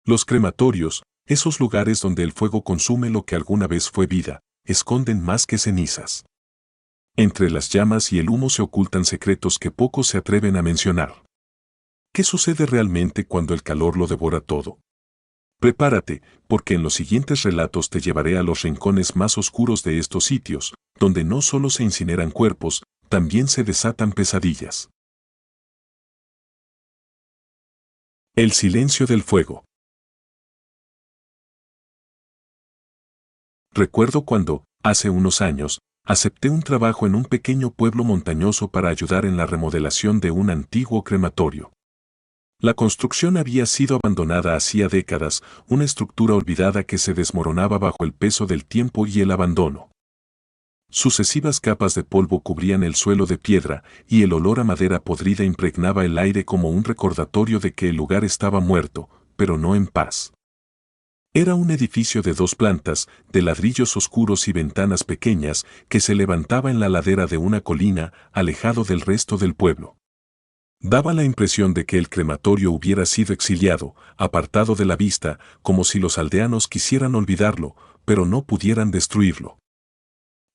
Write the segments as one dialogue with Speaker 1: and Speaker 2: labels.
Speaker 1: Los crematorios, esos lugares donde el fuego consume lo que alguna vez fue vida, esconden más que cenizas. Entre las llamas y el humo se ocultan secretos que pocos se atreven a mencionar. ¿Qué sucede realmente cuando el calor lo devora todo? Prepárate, porque en los siguientes relatos te llevaré a los rincones más oscuros de estos sitios, donde no solo se incineran cuerpos, también se desatan pesadillas. El silencio del fuego. Recuerdo cuando, hace unos años, acepté un trabajo en un pequeño pueblo montañoso para ayudar en la remodelación de un antiguo crematorio. La construcción había sido abandonada hacía décadas, una estructura olvidada que se desmoronaba bajo el peso del tiempo y el abandono. Sucesivas capas de polvo cubrían el suelo de piedra, y el olor a madera podrida impregnaba el aire como un recordatorio de que el lugar estaba muerto, pero no en paz. Era un edificio de 2 plantas, de ladrillos oscuros y ventanas pequeñas, que se levantaba en la ladera de una colina, alejado del resto del pueblo. Daba la impresión de que el crematorio hubiera sido exiliado, apartado de la vista, como si los aldeanos quisieran olvidarlo, pero no pudieran destruirlo.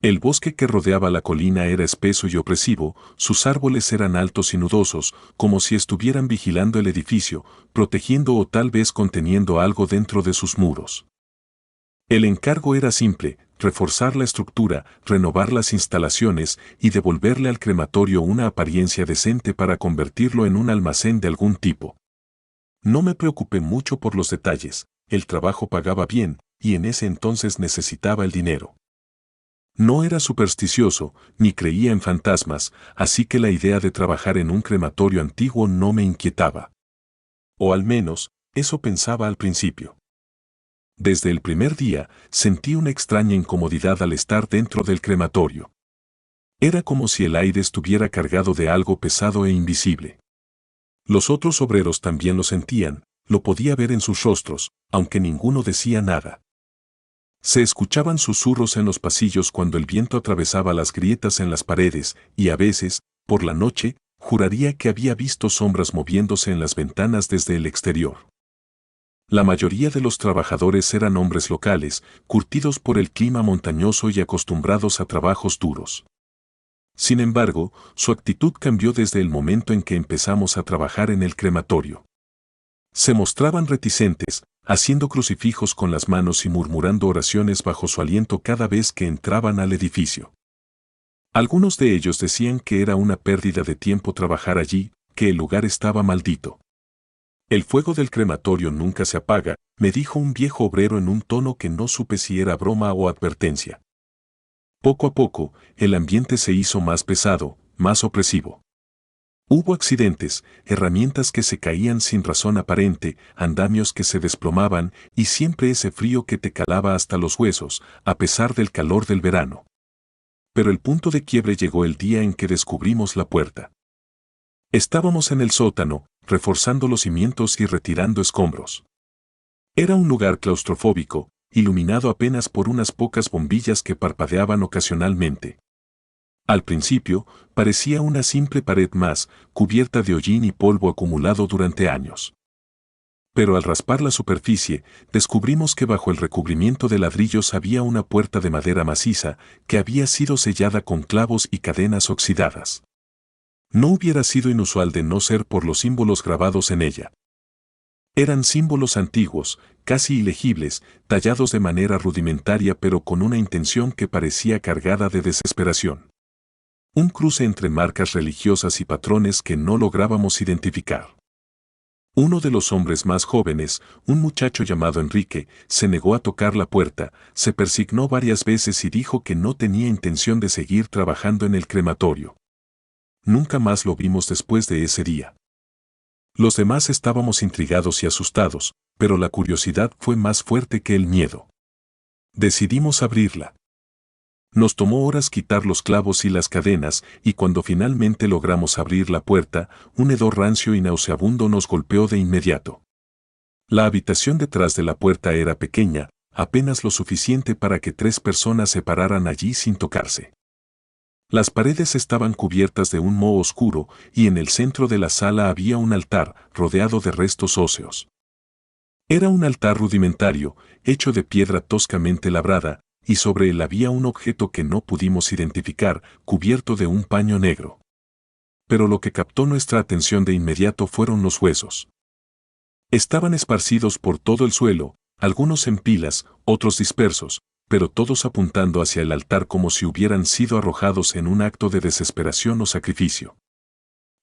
Speaker 1: El bosque que rodeaba la colina era espeso y opresivo, sus árboles eran altos y nudosos, como si estuvieran vigilando el edificio, protegiendo o tal vez conteniendo algo dentro de sus muros. El encargo era simple: reforzar la estructura, renovar las instalaciones y devolverle al crematorio una apariencia decente para convertirlo en un almacén de algún tipo. No me preocupé mucho por los detalles, el trabajo pagaba bien, y en ese entonces necesitaba el dinero. No era supersticioso, ni creía en fantasmas, así que la idea de trabajar en un crematorio antiguo no me inquietaba. O al menos, eso pensaba al principio. Desde el primer día, sentí una extraña incomodidad al estar dentro del crematorio. Era como si el aire estuviera cargado de algo pesado e invisible. Los otros obreros también lo sentían, lo podía ver en sus rostros, aunque ninguno decía nada. Se escuchaban susurros en los pasillos cuando el viento atravesaba las grietas en las paredes, y a veces, por la noche, juraría que había visto sombras moviéndose en las ventanas desde el exterior. La mayoría de los trabajadores eran hombres locales, curtidos por el clima montañoso y acostumbrados a trabajos duros. Sin embargo, su actitud cambió desde el momento en que empezamos a trabajar en el crematorio. Se mostraban reticentes, haciendo crucifijos con las manos y murmurando oraciones bajo su aliento cada vez que entraban al edificio. Algunos de ellos decían que era una pérdida de tiempo trabajar allí, que el lugar estaba maldito. El fuego del crematorio nunca se apaga, me dijo un viejo obrero en un tono que no supe si era broma o advertencia. Poco a poco, el ambiente se hizo más pesado, más opresivo. Hubo accidentes, herramientas que se caían sin razón aparente, andamios que se desplomaban y siempre ese frío que te calaba hasta los huesos, a pesar del calor del verano. Pero el punto de quiebre llegó el día en que descubrimos la puerta. Estábamos en el sótano, reforzando los cimientos y retirando escombros. Era un lugar claustrofóbico, iluminado apenas por unas pocas bombillas que parpadeaban ocasionalmente. Al principio, parecía una simple pared más, cubierta de hollín y polvo acumulado durante años. Pero al raspar la superficie, descubrimos que bajo el recubrimiento de ladrillos había una puerta de madera maciza, que había sido sellada con clavos y cadenas oxidadas. No hubiera sido inusual de no ser por los símbolos grabados en ella. Eran símbolos antiguos, casi ilegibles, tallados de manera rudimentaria pero con una intención que parecía cargada de desesperación. Un cruce entre marcas religiosas y patrones que no lográbamos identificar. Uno de los hombres más jóvenes, un muchacho llamado Enrique, se negó a tocar la puerta, se persignó varias veces y dijo que no tenía intención de seguir trabajando en el crematorio. Nunca más lo vimos después de ese día. Los demás estábamos intrigados y asustados, pero la curiosidad fue más fuerte que el miedo. Decidimos abrirla. Nos tomó horas quitar los clavos y las cadenas, y cuando finalmente logramos abrir la puerta, un hedor rancio y nauseabundo nos golpeó de inmediato. La habitación detrás de la puerta era pequeña, apenas lo suficiente para que 3 personas se pararan allí sin tocarse. Las paredes estaban cubiertas de un moho oscuro, y en el centro de la sala había un altar, rodeado de restos óseos. Era un altar rudimentario, hecho de piedra toscamente labrada, y sobre él había un objeto que no pudimos identificar, cubierto de un paño negro. Pero lo que captó nuestra atención de inmediato fueron los huesos. Estaban esparcidos por todo el suelo, algunos en pilas, otros dispersos, pero todos apuntando hacia el altar como si hubieran sido arrojados en un acto de desesperación o sacrificio.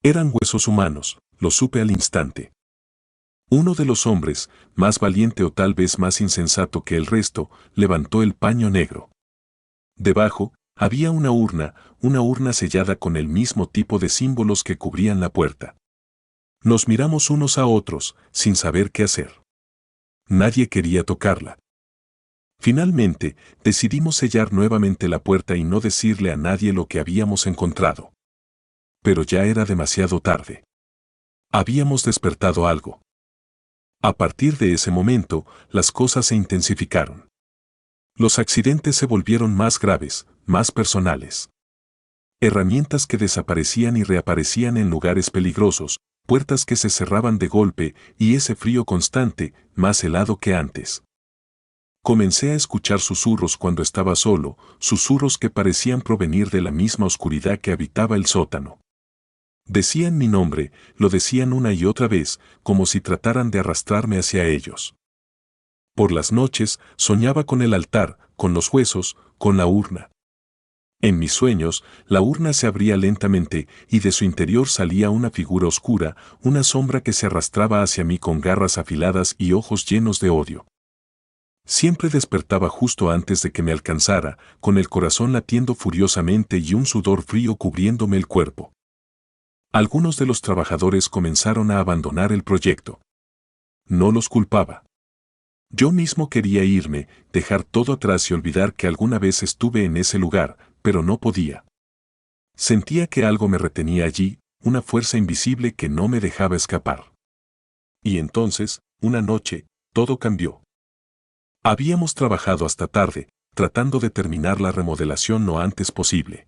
Speaker 1: Eran huesos humanos, lo supe al instante. Uno de los hombres, más valiente o tal vez más insensato que el resto, levantó el paño negro. Debajo, había una urna sellada con el mismo tipo de símbolos que cubrían la puerta. Nos miramos unos a otros, sin saber qué hacer. Nadie quería tocarla. Finalmente, decidimos sellar nuevamente la puerta y no decirle a nadie lo que habíamos encontrado. Pero ya era demasiado tarde. Habíamos despertado algo. A partir de ese momento, las cosas se intensificaron. Los accidentes se volvieron más graves, más personales. Herramientas que desaparecían y reaparecían en lugares peligrosos, puertas que se cerraban de golpe y ese frío constante, más helado que antes. Comencé a escuchar susurros cuando estaba solo, susurros que parecían provenir de la misma oscuridad que habitaba el sótano. Decían mi nombre, lo decían una y otra vez, como si trataran de arrastrarme hacia ellos. Por las noches, soñaba con el altar, con los huesos, con la urna. En mis sueños, la urna se abría lentamente y de su interior salía una figura oscura, una sombra que se arrastraba hacia mí con garras afiladas y ojos llenos de odio. Siempre despertaba justo antes de que me alcanzara, con el corazón latiendo furiosamente y un sudor frío cubriéndome el cuerpo. Algunos de los trabajadores comenzaron a abandonar el proyecto. No los culpaba. Yo mismo quería irme, dejar todo atrás y olvidar que alguna vez estuve en ese lugar, pero no podía. Sentía que algo me retenía allí, una fuerza invisible que no me dejaba escapar. Y entonces, una noche, todo cambió. Habíamos trabajado hasta tarde, tratando de terminar la remodelación lo antes posible.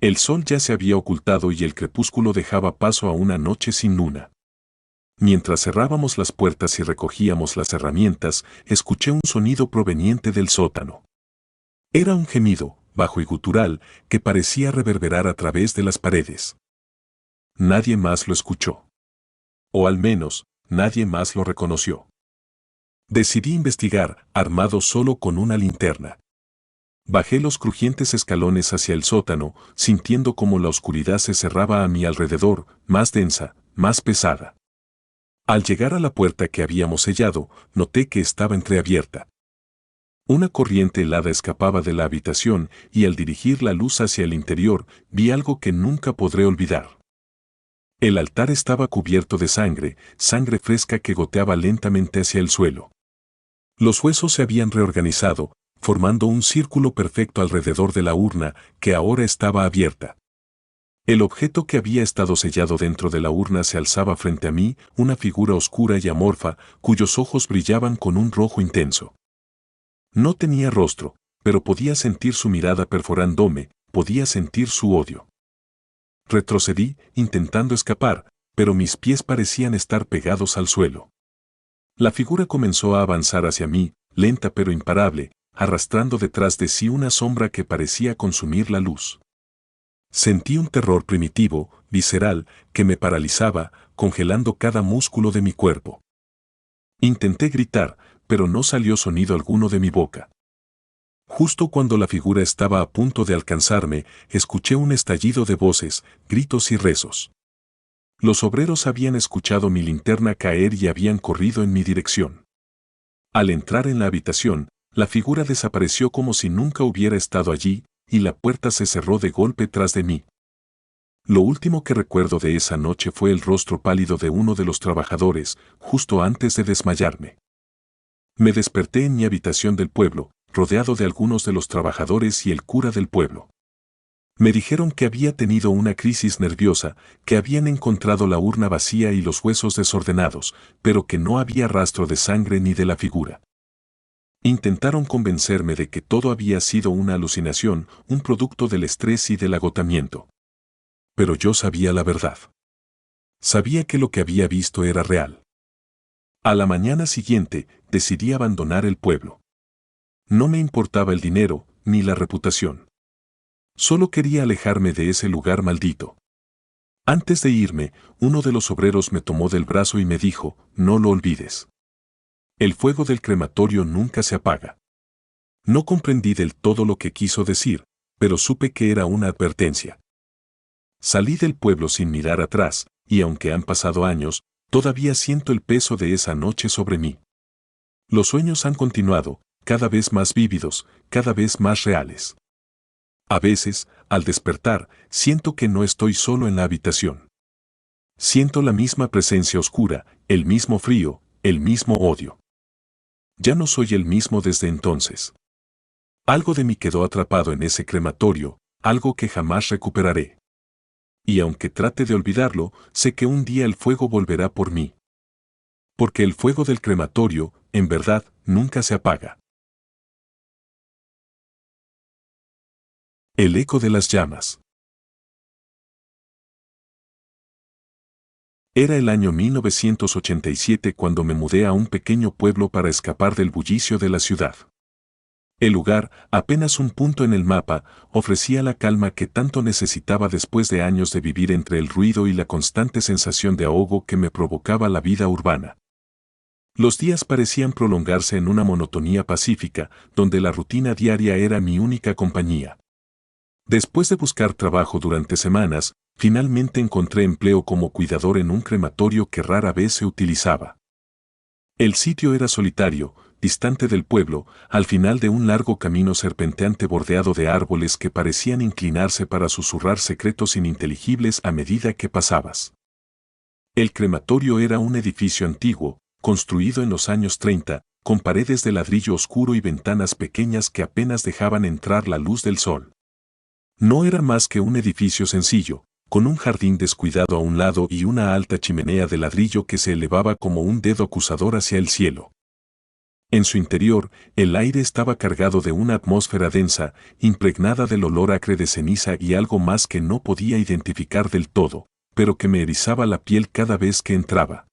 Speaker 1: El sol ya se había ocultado y el crepúsculo dejaba paso a una noche sin luna. Mientras cerrábamos las puertas y recogíamos las herramientas, escuché un sonido proveniente del sótano. Era un gemido, bajo y gutural, que parecía reverberar a través de las paredes. Nadie más lo escuchó. O al menos, nadie más lo reconoció. Decidí investigar, armado solo con una linterna. Bajé los crujientes escalones hacia el sótano, sintiendo cómo la oscuridad se cerraba a mi alrededor, más densa, más pesada. Al llegar a la puerta que habíamos sellado, noté que estaba entreabierta. Una corriente helada escapaba de la habitación y al dirigir la luz hacia el interior, vi algo que nunca podré olvidar. El altar estaba cubierto de sangre, sangre fresca que goteaba lentamente hacia el suelo. Los huesos se habían reorganizado, formando un círculo perfecto alrededor de la urna, que ahora estaba abierta. El objeto que había estado sellado dentro de la urna se alzaba frente a mí, una figura oscura y amorfa, cuyos ojos brillaban con un rojo intenso. No tenía rostro, pero podía sentir su mirada perforándome, podía sentir su odio. Retrocedí, intentando escapar, pero mis pies parecían estar pegados al suelo. La figura comenzó a avanzar hacia mí, lenta pero imparable, arrastrando detrás de sí una sombra que parecía consumir la luz. Sentí un terror primitivo, visceral, que me paralizaba, congelando cada músculo de mi cuerpo. Intenté gritar, pero no salió sonido alguno de mi boca. Justo cuando la figura estaba a punto de alcanzarme, escuché un estallido de voces, gritos y rezos. Los obreros habían escuchado mi linterna caer y habían corrido en mi dirección. Al entrar en la habitación, la figura desapareció como si nunca hubiera estado allí, y la puerta se cerró de golpe tras de mí. Lo último que recuerdo de esa noche fue el rostro pálido de uno de los trabajadores, justo antes de desmayarme. Me desperté en mi habitación del pueblo, rodeado de algunos de los trabajadores y el cura del pueblo. Me dijeron que había tenido una crisis nerviosa, que habían encontrado la urna vacía y los huesos desordenados, pero que no había rastro de sangre ni de la figura. Intentaron convencerme de que todo había sido una alucinación, un producto del estrés y del agotamiento. Pero yo sabía la verdad. Sabía que lo que había visto era real. A la mañana siguiente, decidí abandonar el pueblo. No me importaba el dinero, ni la reputación. Solo quería alejarme de ese lugar maldito. Antes de irme, uno de los obreros me tomó del brazo y me dijo, no lo olvides. El fuego del crematorio nunca se apaga. No comprendí del todo lo que quiso decir, pero supe que era una advertencia. Salí del pueblo sin mirar atrás, y aunque han pasado años, todavía siento el peso de esa noche sobre mí. Los sueños han continuado, cada vez más vívidos, cada vez más reales. A veces, al despertar, siento que no estoy solo en la habitación. Siento la misma presencia oscura, el mismo frío, el mismo odio. Ya no soy el mismo desde entonces. Algo de mí quedó atrapado en ese crematorio, algo que jamás recuperaré. Y aunque trate de olvidarlo, sé que un día el fuego volverá por mí. Porque el fuego del crematorio, en verdad, nunca se apaga. El eco de las llamas. Era el año 1987 cuando me mudé a un pequeño pueblo para escapar del bullicio de la ciudad. El lugar, apenas un punto en el mapa, ofrecía la calma que tanto necesitaba después de años de vivir entre el ruido y la constante sensación de ahogo que me provocaba la vida urbana. Los días parecían prolongarse en una monotonía pacífica, donde la rutina diaria era mi única compañía. Después de buscar trabajo durante semanas, finalmente encontré empleo como cuidador en un crematorio que rara vez se utilizaba. El sitio era solitario, distante del pueblo, al final de un largo camino serpenteante bordeado de árboles que parecían inclinarse para susurrar secretos ininteligibles a medida que pasabas. El crematorio era un edificio antiguo, construido en los años 30, con paredes de ladrillo oscuro y ventanas pequeñas que apenas dejaban entrar la luz del sol. No era más que un edificio sencillo, con un jardín descuidado a un lado y una alta chimenea de ladrillo que se elevaba como un dedo acusador hacia el cielo. En su interior, el aire estaba cargado de una atmósfera densa, impregnada del olor acre de ceniza y algo más que no podía identificar del todo, pero que me erizaba la piel cada vez que entraba.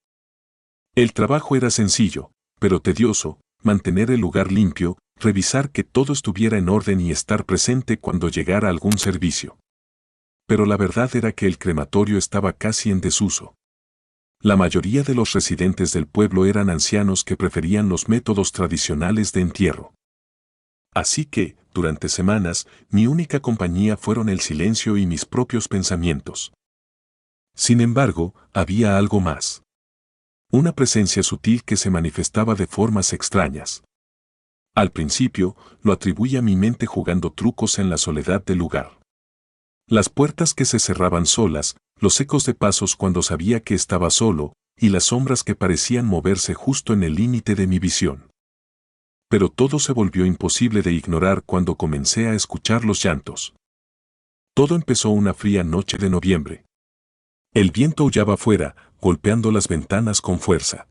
Speaker 1: El trabajo era sencillo, pero tedioso: mantener el lugar limpio, revisar que todo estuviera en orden y estar presente cuando llegara algún servicio. Pero la verdad era que el crematorio estaba casi en desuso. La mayoría de los residentes del pueblo eran ancianos que preferían los métodos tradicionales de entierro. Así que, durante semanas, mi única compañía fueron el silencio y mis propios pensamientos. Sin embargo, había algo más. Una presencia sutil que se manifestaba de formas extrañas. Al principio, lo atribuí a mi mente jugando trucos en la soledad del lugar. Las puertas que se cerraban solas, los ecos de pasos cuando sabía que estaba solo, y las sombras que parecían moverse justo en el límite de mi visión. Pero todo se volvió imposible de ignorar cuando comencé a escuchar los llantos. Todo empezó una fría noche de noviembre. El viento aullaba afuera, golpeando las ventanas con fuerza.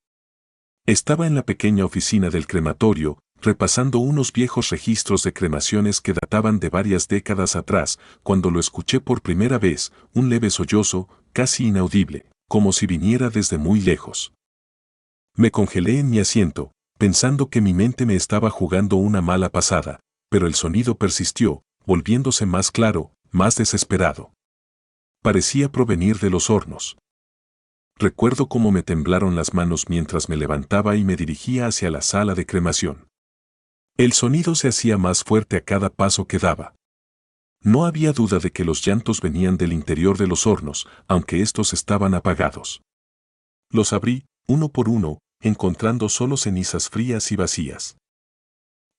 Speaker 1: Estaba en la pequeña oficina del crematorio, repasando unos viejos registros de cremaciones que databan de varias décadas atrás, cuando lo escuché por primera vez, un leve sollozo, casi inaudible, como si viniera desde muy lejos. Me congelé en mi asiento, pensando que mi mente me estaba jugando una mala pasada, pero el sonido persistió, volviéndose más claro, más desesperado. Parecía provenir de los hornos. Recuerdo cómo me temblaron las manos mientras me levantaba y me dirigía hacia la sala de cremación. El sonido se hacía más fuerte a cada paso que daba. No había duda de que los llantos venían del interior de los hornos, aunque estos estaban apagados. Los abrí, uno por uno, encontrando solo cenizas frías y vacías.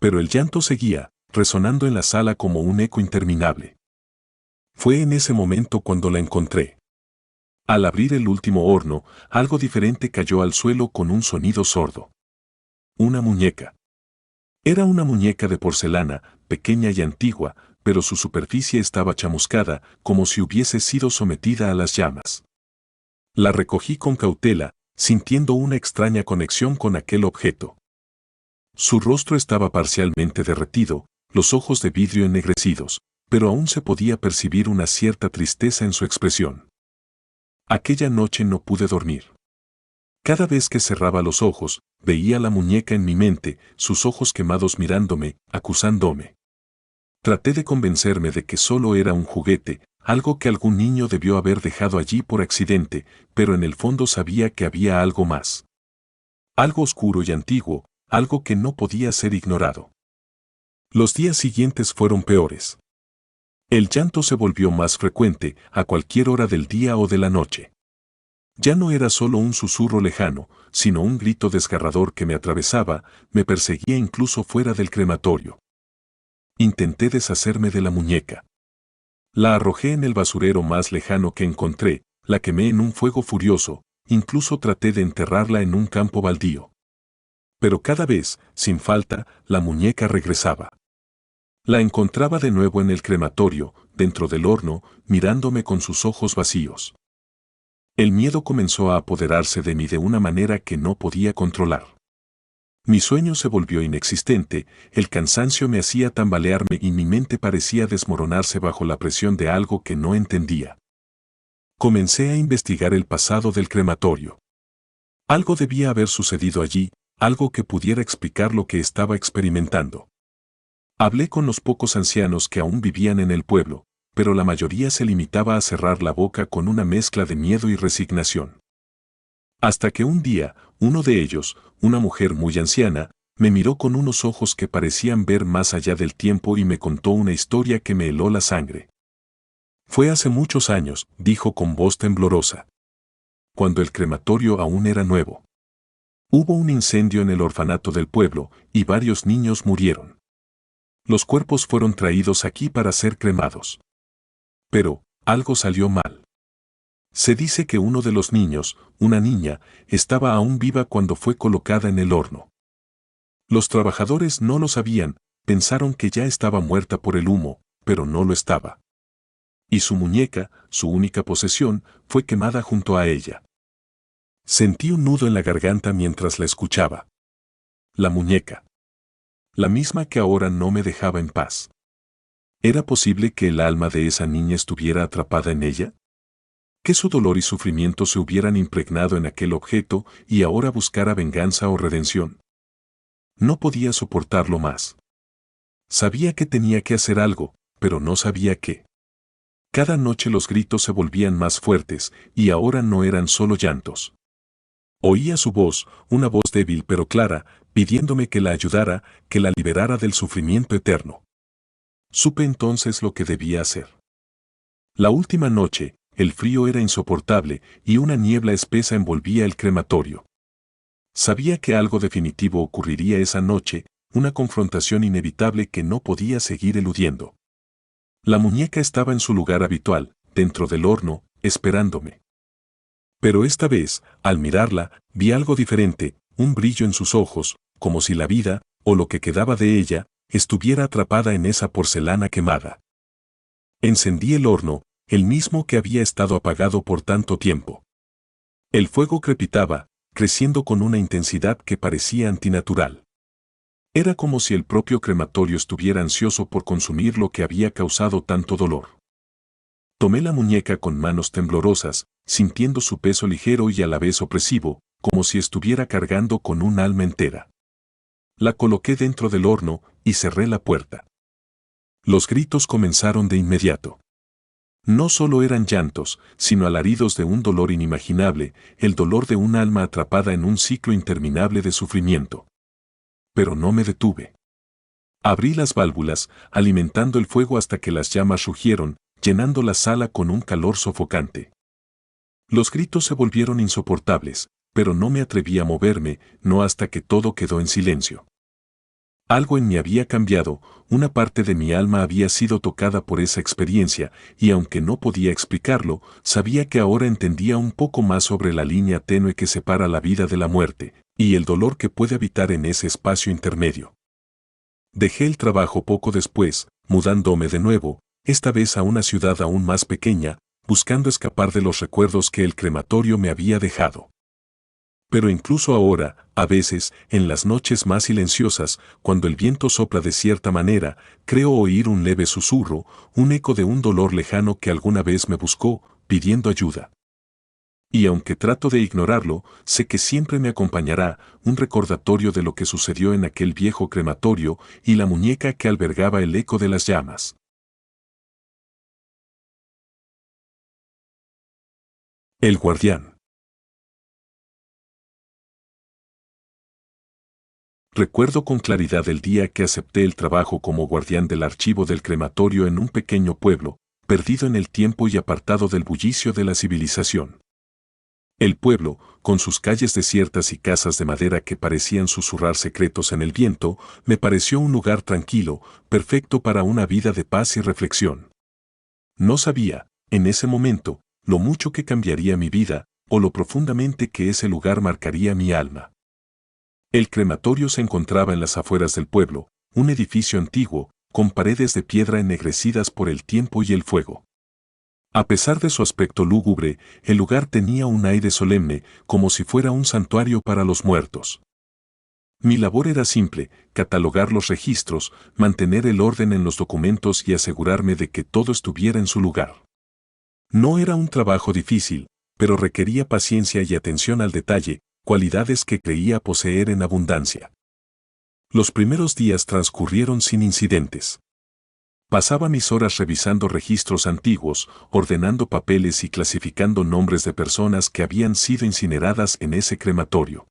Speaker 1: Pero el llanto seguía, resonando en la sala como un eco interminable. Fue en ese momento cuando la encontré. Al abrir el último horno, algo diferente cayó al suelo con un sonido sordo. Una muñeca. Era una muñeca de porcelana, pequeña y antigua, pero su superficie estaba chamuscada, como si hubiese sido sometida a las llamas. La recogí con cautela, sintiendo una extraña conexión con aquel objeto. Su rostro estaba parcialmente derretido, los ojos de vidrio ennegrecidos, pero aún se podía percibir una cierta tristeza en su expresión. Aquella noche no pude dormir. Cada vez que cerraba los ojos, veía la muñeca en mi mente, sus ojos quemados mirándome, acusándome. Traté de convencerme de que solo era un juguete, algo que algún niño debió haber dejado allí por accidente, pero en el fondo sabía que había algo más. Algo oscuro y antiguo, algo que no podía ser ignorado. Los días siguientes fueron peores. El llanto se volvió más frecuente, a cualquier hora del día o de la noche. Ya no era solo un susurro lejano, sino un grito desgarrador que me atravesaba, me perseguía incluso fuera del crematorio. Intenté deshacerme de la muñeca. La arrojé en el basurero más lejano que encontré, la quemé en un fuego furioso, incluso traté de enterrarla en un campo baldío. Pero cada vez, sin falta, la muñeca regresaba. La encontraba de nuevo en el crematorio, dentro del horno, mirándome con sus ojos vacíos. El miedo comenzó a apoderarse de mí de una manera que no podía controlar. Mi sueño se volvió inexistente, el cansancio me hacía tambalearme y mi mente parecía desmoronarse bajo la presión de algo que no entendía. Comencé a investigar el pasado del crematorio. Algo debía haber sucedido allí, algo que pudiera explicar lo que estaba experimentando. Hablé con los pocos ancianos que aún vivían en el pueblo, pero la mayoría se limitaba a cerrar la boca con una mezcla de miedo y resignación. Hasta que un día, uno de ellos, una mujer muy anciana, me miró con unos ojos que parecían ver más allá del tiempo y me contó una historia que me heló la sangre. Fue hace muchos años, dijo con voz temblorosa. Cuando el crematorio aún era nuevo. Hubo un incendio en el orfanato del pueblo y varios niños murieron. Los cuerpos fueron traídos aquí para ser cremados. Pero, algo salió mal. Se dice que uno de los niños, una niña, estaba aún viva cuando fue colocada en el horno. Los trabajadores no lo sabían, pensaron que ya estaba muerta por el humo, pero no lo estaba. Y su muñeca, su única posesión, fue quemada junto a ella. Sentí un nudo en la garganta mientras la escuchaba. La muñeca. La misma que ahora no me dejaba en paz. ¿Era posible que el alma de esa niña estuviera atrapada en ella? Que su dolor y sufrimiento se hubieran impregnado en aquel objeto y ahora buscara venganza o redención. No podía soportarlo más. Sabía que tenía que hacer algo, pero no sabía qué. Cada noche los gritos se volvían más fuertes y ahora no eran solo llantos. Oía su voz, una voz débil pero clara, pidiéndome que la ayudara, que la liberara del sufrimiento eterno. Supe entonces lo que debía hacer. La última noche, el frío era insoportable y una niebla espesa envolvía el crematorio. Sabía que algo definitivo ocurriría esa noche, una confrontación inevitable que no podía seguir eludiendo. La muñeca estaba en su lugar habitual, dentro del horno, esperándome. Pero esta vez, al mirarla, vi algo diferente, un brillo en sus ojos, como si la vida, o lo que quedaba de ella, estuviera atrapada en esa porcelana quemada. Encendí el horno, el mismo que había estado apagado por tanto tiempo. El fuego crepitaba, creciendo con una intensidad que parecía antinatural. Era como si el propio crematorio estuviera ansioso por consumir lo que había causado tanto dolor. Tomé la muñeca con manos temblorosas, sintiendo su peso ligero y a la vez opresivo, como si estuviera cargando con un alma entera. La coloqué dentro del horno y cerré la puerta. Los gritos comenzaron de inmediato. No solo eran llantos, sino alaridos de un dolor inimaginable, el dolor de un alma atrapada en un ciclo interminable de sufrimiento. Pero no me detuve. Abrí las válvulas, alimentando el fuego hasta que las llamas rugieron, llenando la sala con un calor sofocante. Los gritos se volvieron insoportables, pero no me atreví a moverme, no hasta que todo quedó en silencio. Algo en mí había cambiado, una parte de mi alma había sido tocada por esa experiencia, y aunque no podía explicarlo, sabía que ahora entendía un poco más sobre la línea tenue que separa la vida de la muerte, y el dolor que puede habitar en ese espacio intermedio. Dejé el trabajo poco después, mudándome de nuevo, esta vez a una ciudad aún más pequeña, buscando escapar de los recuerdos que el crematorio me había dejado. Pero incluso ahora, a veces, en las noches más silenciosas, cuando el viento sopla de cierta manera, creo oír un leve susurro, un eco de un dolor lejano que alguna vez me buscó, pidiendo ayuda. Y aunque trato de ignorarlo, sé que siempre me acompañará un recordatorio de lo que sucedió en aquel viejo crematorio y la muñeca que albergaba el eco de las llamas. El guardián. Recuerdo con claridad el día que acepté el trabajo como guardián del archivo del crematorio en un pequeño pueblo, perdido en el tiempo y apartado del bullicio de la civilización. El pueblo, con sus calles desiertas y casas de madera que parecían susurrar secretos en el viento, me pareció un lugar tranquilo, perfecto para una vida de paz y reflexión. No sabía, en ese momento, lo mucho que cambiaría mi vida, o lo profundamente que ese lugar marcaría mi alma. El crematorio se encontraba en las afueras del pueblo, un edificio antiguo, con paredes de piedra ennegrecidas por el tiempo y el fuego. A pesar de su aspecto lúgubre, el lugar tenía un aire solemne, como si fuera un santuario para los muertos. Mi labor era simple: catalogar los registros, mantener el orden en los documentos y asegurarme de que todo estuviera en su lugar. No era un trabajo difícil, pero requería paciencia y atención al detalle, cualidades que creía poseer en abundancia. Los primeros días transcurrieron sin incidentes. Pasaba mis horas revisando registros antiguos, ordenando papeles y clasificando nombres de personas que habían sido incineradas en ese crematorio.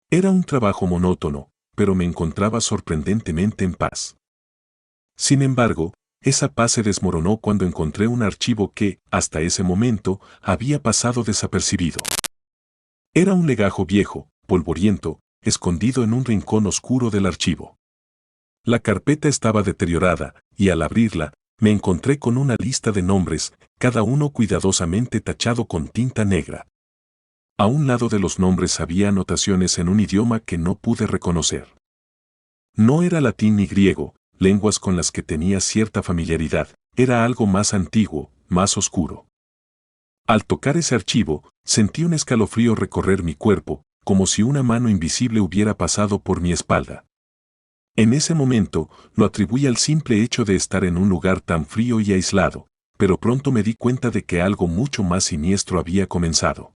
Speaker 1: Era un trabajo monótono, pero me encontraba sorprendentemente en paz. Sin embargo, esa paz se desmoronó cuando encontré un archivo que, hasta ese momento, había pasado desapercibido. Era un legajo viejo, polvoriento, escondido en un rincón oscuro del archivo. La carpeta estaba deteriorada, y al abrirla, me encontré con una lista de nombres, cada uno cuidadosamente tachado con tinta negra. A un lado de los nombres había anotaciones en un idioma que no pude reconocer. No era latín ni griego, lenguas con las que tenía cierta familiaridad, era algo más antiguo, más oscuro. Al tocar ese archivo, sentí un escalofrío recorrer mi cuerpo, como si una mano invisible hubiera pasado por mi espalda. En ese momento, lo atribuí al simple hecho de estar en un lugar tan frío y aislado, pero pronto me di cuenta de que algo mucho más siniestro había comenzado.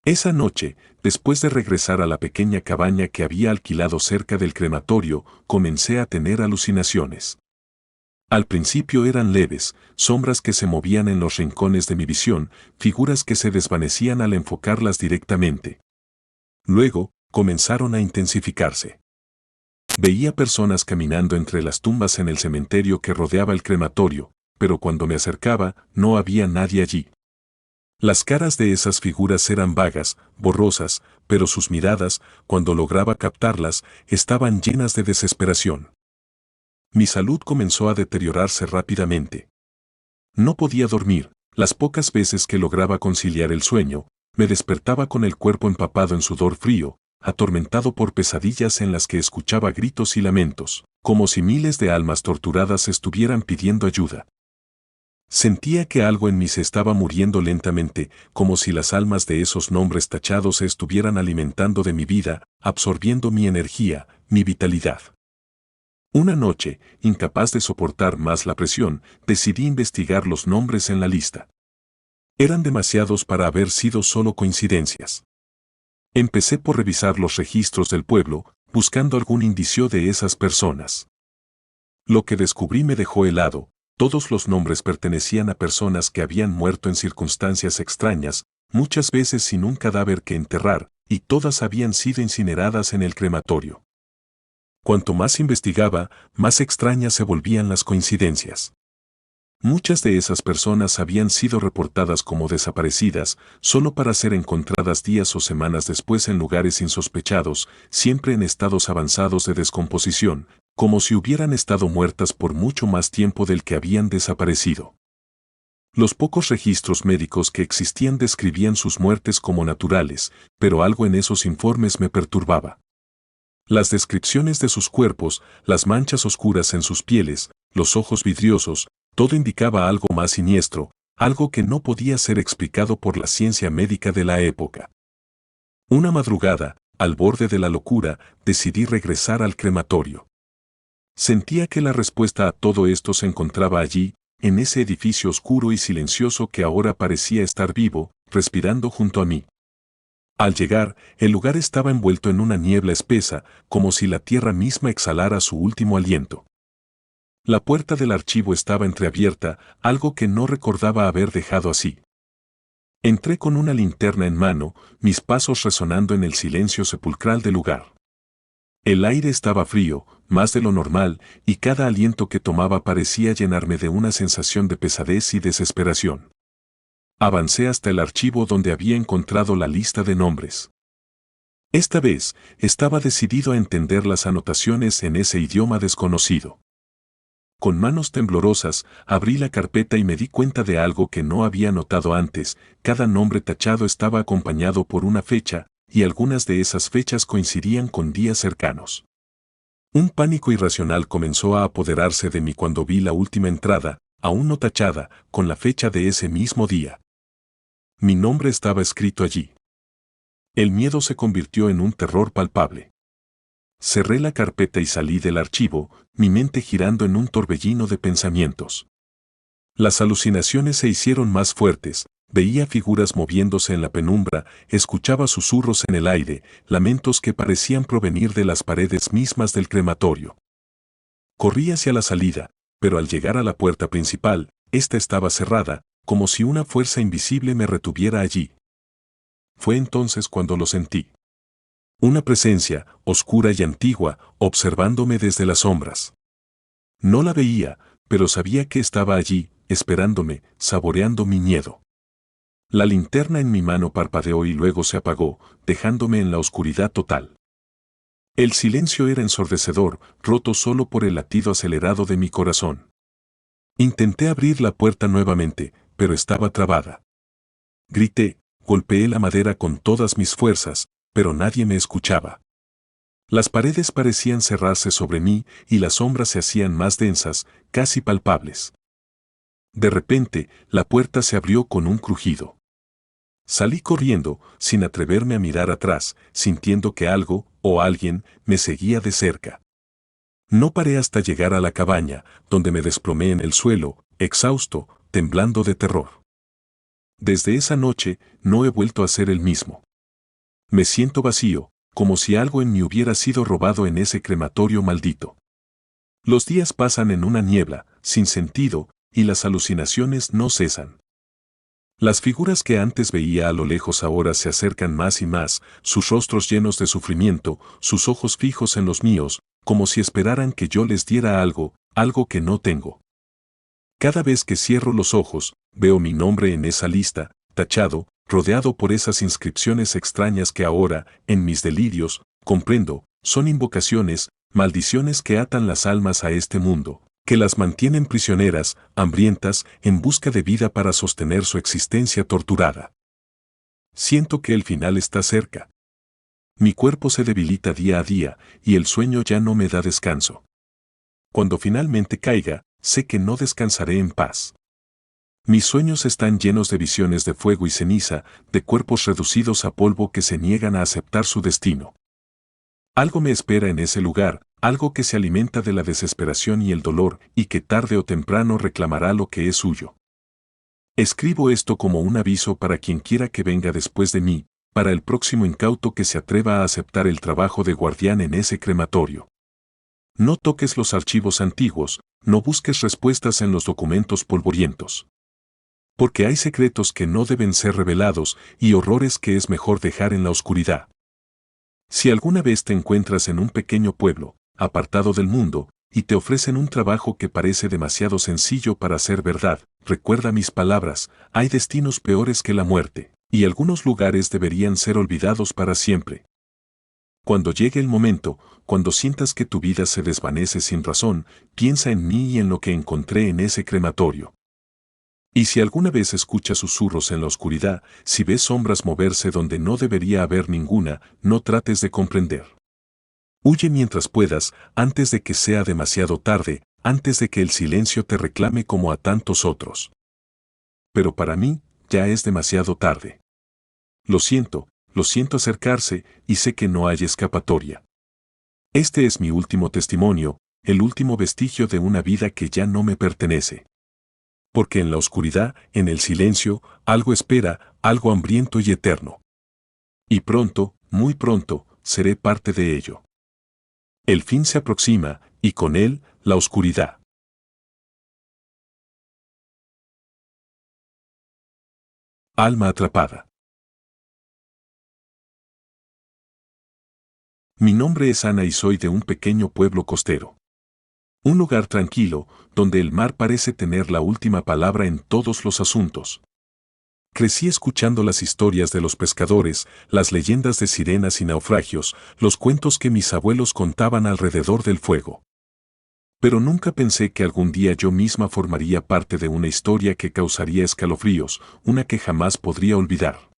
Speaker 1: Esa noche, después de regresar a la pequeña cabaña que había alquilado cerca del crematorio, comencé a tener alucinaciones. Al principio eran leves, sombras que se movían en los rincones de mi visión, figuras que se desvanecían al enfocarlas directamente. Luego, comenzaron a intensificarse. Veía personas caminando entre las tumbas en el cementerio que rodeaba el crematorio, pero cuando me acercaba, no había nadie allí. Las caras de esas figuras eran vagas, borrosas, pero sus miradas, cuando lograba captarlas, estaban llenas de desesperación. Mi salud comenzó a deteriorarse rápidamente. No podía dormir, las pocas veces que lograba conciliar el sueño, me despertaba con el cuerpo empapado en sudor frío, atormentado por pesadillas en las que escuchaba gritos y lamentos, como si miles de almas torturadas estuvieran pidiendo ayuda. Sentía que algo en mí se estaba muriendo lentamente, como si las almas de esos nombres tachados se estuvieran alimentando de mi vida, absorbiendo mi energía, mi vitalidad. Una noche, incapaz de soportar más la presión, decidí investigar los nombres en la lista. Eran demasiados para haber sido solo coincidencias. Empecé por revisar los registros del pueblo, buscando algún indicio de esas personas. Lo que descubrí me dejó helado. Todos los nombres pertenecían a personas que habían muerto en circunstancias extrañas, muchas veces sin un cadáver que enterrar, y todas habían sido incineradas en el crematorio. Cuanto más investigaba, más extrañas se volvían las coincidencias. Muchas de esas personas habían sido reportadas como desaparecidas, solo para ser encontradas días o semanas después en lugares insospechados, siempre en estados avanzados de descomposición, como si hubieran estado muertas por mucho más tiempo del que habían desaparecido. Los pocos registros médicos que existían describían sus muertes como naturales, pero algo en esos informes me perturbaba. Las descripciones de sus cuerpos, las manchas oscuras en sus pieles, los ojos vidriosos, todo indicaba algo más siniestro, algo que no podía ser explicado por la ciencia médica de la época. Una madrugada, al borde de la locura, decidí regresar al crematorio. Sentía que la respuesta a todo esto se encontraba allí, en ese edificio oscuro y silencioso que ahora parecía estar vivo, respirando junto a mí. Al llegar, el lugar estaba envuelto en una niebla espesa, como si la tierra misma exhalara su último aliento. La puerta del archivo estaba entreabierta, algo que no recordaba haber dejado así. Entré con una linterna en mano, mis pasos resonando en el silencio sepulcral del lugar. El aire estaba frío, más de lo normal, y cada aliento que tomaba parecía llenarme de una sensación de pesadez y desesperación. Avancé hasta el archivo donde había encontrado la lista de nombres. Esta vez, estaba decidido a entender las anotaciones en ese idioma desconocido. Con manos temblorosas, abrí la carpeta y me di cuenta de algo que no había notado antes: cada nombre tachado estaba acompañado por una fecha, y algunas de esas fechas coincidían con días cercanos. Un pánico irracional comenzó a apoderarse de mí cuando vi la última entrada, aún no tachada, con la fecha de ese mismo día. Mi nombre estaba escrito allí. El miedo se convirtió en un terror palpable. Cerré la carpeta y salí del archivo, mi mente girando en un torbellino de pensamientos. Las alucinaciones se hicieron más fuertes, veía figuras moviéndose en la penumbra, escuchaba susurros en el aire, lamentos que parecían provenir de las paredes mismas del crematorio. Corrí hacia la salida, pero al llegar a la puerta principal, esta estaba cerrada, como si una fuerza invisible me retuviera allí. Fue entonces cuando lo sentí. Una presencia, oscura y antigua, observándome desde las sombras. No la veía, pero sabía que estaba allí, esperándome, saboreando mi miedo. La linterna en mi mano parpadeó y luego se apagó, dejándome en la oscuridad total. El silencio era ensordecedor, roto solo por el latido acelerado de mi corazón. Intenté abrir la puerta nuevamente, pero estaba trabada. Grité, golpeé la madera con todas mis fuerzas, pero nadie me escuchaba. Las paredes parecían cerrarse sobre mí y las sombras se hacían más densas, casi palpables. De repente, la puerta se abrió con un crujido. Salí corriendo, sin atreverme a mirar atrás, sintiendo que algo, o alguien, me seguía de cerca. No paré hasta llegar a la cabaña, donde me desplomé en el suelo, exhausto, temblando de terror. Desde esa noche, no he vuelto a ser el mismo. Me siento vacío, como si algo en mí hubiera sido robado en ese crematorio maldito. Los días pasan en una niebla, sin sentido, y las alucinaciones no cesan. Las figuras que antes veía a lo lejos ahora se acercan más y más, sus rostros llenos de sufrimiento, sus ojos fijos en los míos, como si esperaran que yo les diera algo, algo que no tengo. Cada vez que cierro los ojos, veo mi nombre en esa lista, tachado, rodeado por esas inscripciones extrañas que ahora, en mis delirios, comprendo, son invocaciones, maldiciones que atan las almas a este mundo, que las mantienen prisioneras, hambrientas, en busca de vida para sostener su existencia torturada. Siento que el final está cerca. Mi cuerpo se debilita día a día, y el sueño ya no me da descanso. Cuando finalmente caiga, sé que no descansaré en paz. Mis sueños están llenos de visiones de fuego y ceniza, de cuerpos reducidos a polvo que se niegan a aceptar su destino. Algo me espera en ese lugar, algo que se alimenta de la desesperación y el dolor, y que tarde o temprano reclamará lo que es suyo. Escribo esto como un aviso para quien quiera que venga después de mí, para el próximo incauto que se atreva a aceptar el trabajo de guardián en ese crematorio. No toques los archivos antiguos, no busques respuestas en los documentos polvorientos. Porque hay secretos que no deben ser revelados y horrores que es mejor dejar en la oscuridad. Si alguna vez te encuentras en un pequeño pueblo, apartado del mundo, y te ofrecen un trabajo que parece demasiado sencillo para ser verdad, recuerda mis palabras: hay destinos peores que la muerte, y algunos lugares deberían ser olvidados para siempre. Cuando llegue el momento, cuando sientas que tu vida se desvanece sin razón, piensa en mí y en lo que encontré en ese crematorio. Y si alguna vez escuchas susurros en la oscuridad, si ves sombras moverse donde no debería haber ninguna, no trates de comprender. Huye mientras puedas, antes de que sea demasiado tarde, antes de que el silencio te reclame como a tantos otros. Pero para mí, ya es demasiado tarde. Lo siento acercarse, y sé que no hay escapatoria. Este es mi último testimonio, el último vestigio de una vida que ya no me pertenece. Porque en la oscuridad, en el silencio, algo espera, algo hambriento y eterno. Y pronto, muy pronto, seré parte de ello. El fin se aproxima, y con él, la oscuridad. Alma atrapada. Mi nombre es Ana y soy de un pequeño pueblo costero. Un lugar tranquilo, donde el mar parece tener la última palabra en todos los asuntos. Crecí escuchando las historias de los pescadores, las leyendas de sirenas y naufragios, los cuentos que mis abuelos contaban alrededor del fuego. Pero nunca pensé que algún día yo misma formaría parte de una historia que causaría escalofríos, una que jamás podría olvidar.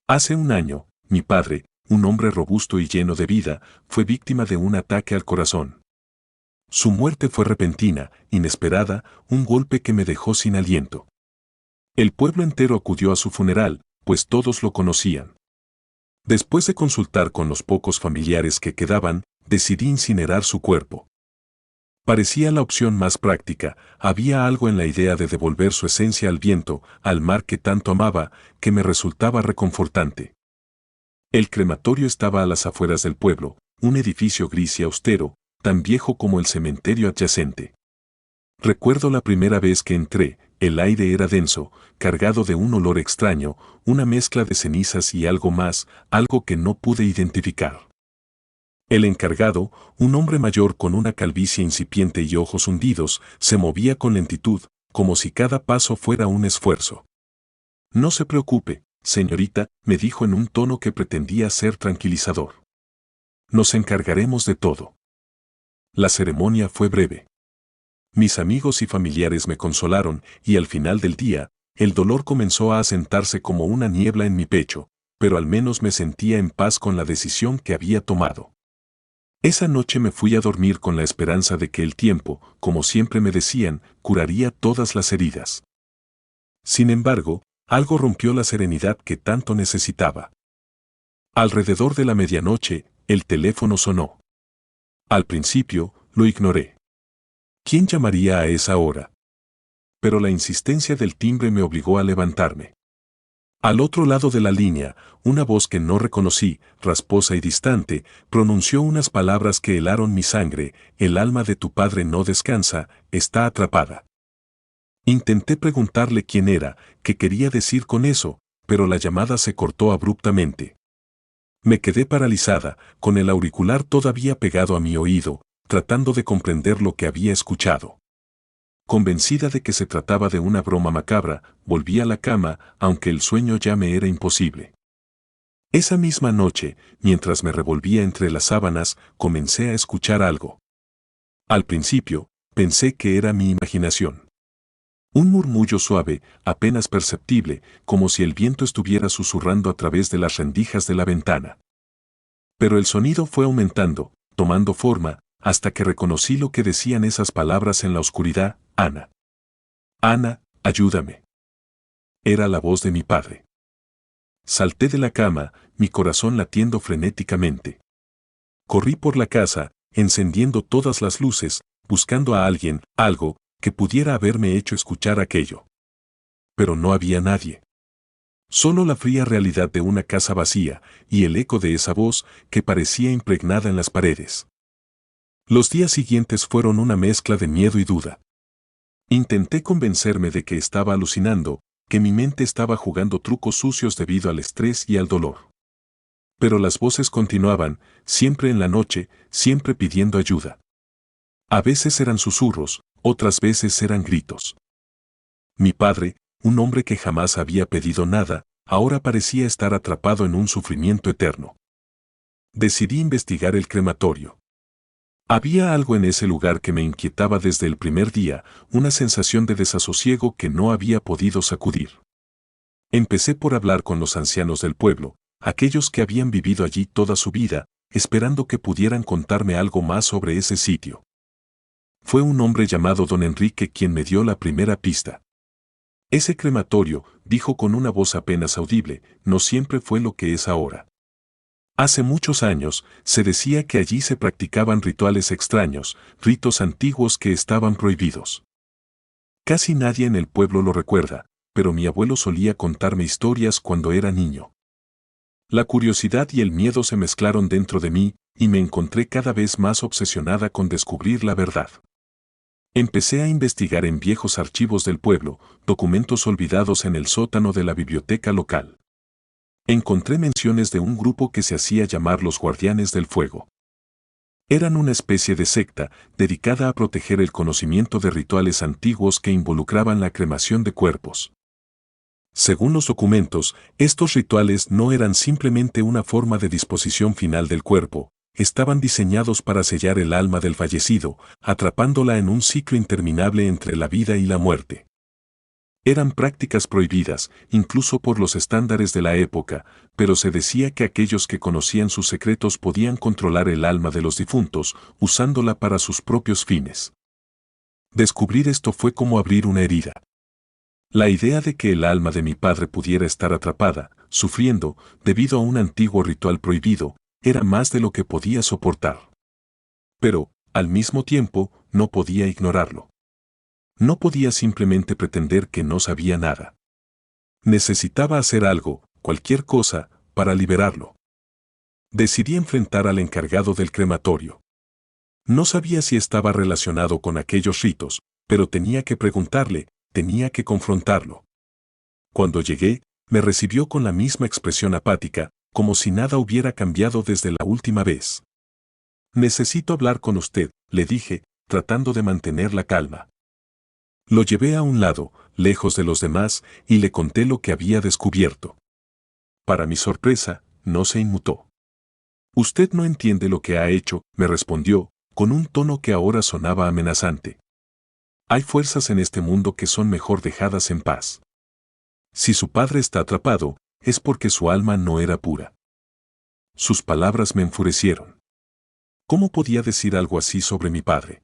Speaker 1: Hace un año, mi padre, un hombre robusto y lleno de vida, fue víctima de un ataque al corazón. Su muerte fue repentina, inesperada, un golpe que me dejó sin aliento. El pueblo entero acudió a su funeral, pues todos lo conocían. Después de consultar con los pocos familiares que quedaban, decidí incinerar su cuerpo. Parecía la opción más práctica, había algo en la idea de devolver su esencia al viento, al mar que tanto amaba, que me resultaba reconfortante. El crematorio estaba a las afueras del pueblo, un edificio gris y austero, tan viejo como el cementerio adyacente. Recuerdo la primera vez que entré, el aire era denso, cargado de un olor extraño, una mezcla de cenizas y algo más, algo que no pude identificar. El encargado, un hombre mayor con una calvicie incipiente y ojos hundidos, se movía con lentitud, como si cada paso fuera un esfuerzo. No se preocupe, señorita, me dijo en un tono que pretendía ser tranquilizador. Nos encargaremos de todo. La ceremonia fue breve. Mis amigos y familiares me consolaron, y al final del día, el dolor comenzó a asentarse como una niebla en mi pecho, pero al menos me sentía en paz con la decisión que había tomado. Esa noche me fui a dormir con la esperanza de que el tiempo, como siempre me decían, curaría todas las heridas. Sin embargo, algo rompió la serenidad que tanto necesitaba. Alrededor de la medianoche, el teléfono sonó. Al principio, lo ignoré. ¿Quién llamaría a esa hora? Pero la insistencia del timbre me obligó a levantarme. Al otro lado de la línea, una voz que no reconocí, rasposa y distante, pronunció unas palabras que helaron mi sangre: el alma de tu padre no descansa, está atrapada. Intenté preguntarle quién era, qué quería decir con eso, pero la llamada se cortó abruptamente. Me quedé paralizada, con el auricular todavía pegado a mi oído, tratando de comprender lo que había escuchado. Convencida de que se trataba de una broma macabra, volví a la cama, aunque el sueño ya me era imposible. Esa misma noche, mientras me revolvía entre las sábanas, comencé a escuchar algo. Al principio, pensé que era mi imaginación. Un murmullo suave, apenas perceptible, como si el viento estuviera susurrando a través de las rendijas de la ventana. Pero el sonido fue aumentando, tomando forma, hasta que reconocí lo que decían esas palabras en la oscuridad: Ana. Ana, ayúdame. Era la voz de mi padre. Salté de la cama, mi corazón latiendo frenéticamente. Corrí por la casa, encendiendo todas las luces, buscando a alguien, algo, que pudiera haberme hecho escuchar aquello. Pero no había nadie. Solo la fría realidad de una casa vacía, y el eco de esa voz que parecía impregnada en las paredes. Los días siguientes fueron una mezcla de miedo y duda. Intenté convencerme de que estaba alucinando, que mi mente estaba jugando trucos sucios debido al estrés y al dolor. Pero las voces continuaban, siempre en la noche, siempre pidiendo ayuda. A veces eran susurros, otras veces eran gritos. Mi padre, un hombre que jamás había pedido nada, ahora parecía estar atrapado en un sufrimiento eterno. Decidí investigar el crematorio. Había algo en ese lugar que me inquietaba desde el primer día, una sensación de desasosiego que no había podido sacudir. Empecé por hablar con los ancianos del pueblo, aquellos que habían vivido allí toda su vida, esperando que pudieran contarme algo más sobre ese sitio. Fue un hombre llamado don Enrique quien me dio la primera pista. Ese crematorio, dijo con una voz apenas audible, no siempre fue lo que es ahora. Hace muchos años, se decía que allí se practicaban rituales extraños, ritos antiguos que estaban prohibidos. Casi nadie en el pueblo lo recuerda, pero mi abuelo solía contarme historias cuando era niño. La curiosidad y el miedo se mezclaron dentro de mí, y me encontré cada vez más obsesionada con descubrir la verdad. Empecé a investigar en viejos archivos del pueblo, documentos olvidados en el sótano de la biblioteca local. Encontré menciones de un grupo que se hacía llamar los Guardianes del Fuego. Eran una especie de secta dedicada a proteger el conocimiento de rituales antiguos que involucraban la cremación de cuerpos. Según los documentos, estos rituales no eran simplemente una forma de disposición final del cuerpo, estaban diseñados para sellar el alma del fallecido, atrapándola en un ciclo interminable entre la vida y la muerte. Eran prácticas prohibidas, incluso por los estándares de la época, pero se decía que aquellos que conocían sus secretos podían controlar el alma de los difuntos, usándola para sus propios fines. Descubrir esto fue como abrir una herida. La idea de que el alma de mi padre pudiera estar atrapada, sufriendo, debido a un antiguo ritual prohibido, era más de lo que podía soportar. Pero, al mismo tiempo, no podía ignorarlo. No podía simplemente pretender que no sabía nada. Necesitaba hacer algo, cualquier cosa, para liberarlo. Decidí enfrentar al encargado del crematorio. No sabía si estaba relacionado con aquellos ritos, pero tenía que preguntarle, tenía que confrontarlo. Cuando llegué, me recibió con la misma expresión apática, como si nada hubiera cambiado desde la última vez. Necesito hablar con usted, le dije, tratando de mantener la calma. Lo llevé a un lado, lejos de los demás, y le conté lo que había descubierto. Para mi sorpresa, no se inmutó. Usted no entiende lo que ha hecho, me respondió, con un tono que ahora sonaba amenazante. Hay fuerzas en este mundo que son mejor dejadas en paz. Si su padre está atrapado, es porque su alma no era pura. Sus palabras me enfurecieron. ¿Cómo podía decir algo así sobre mi padre?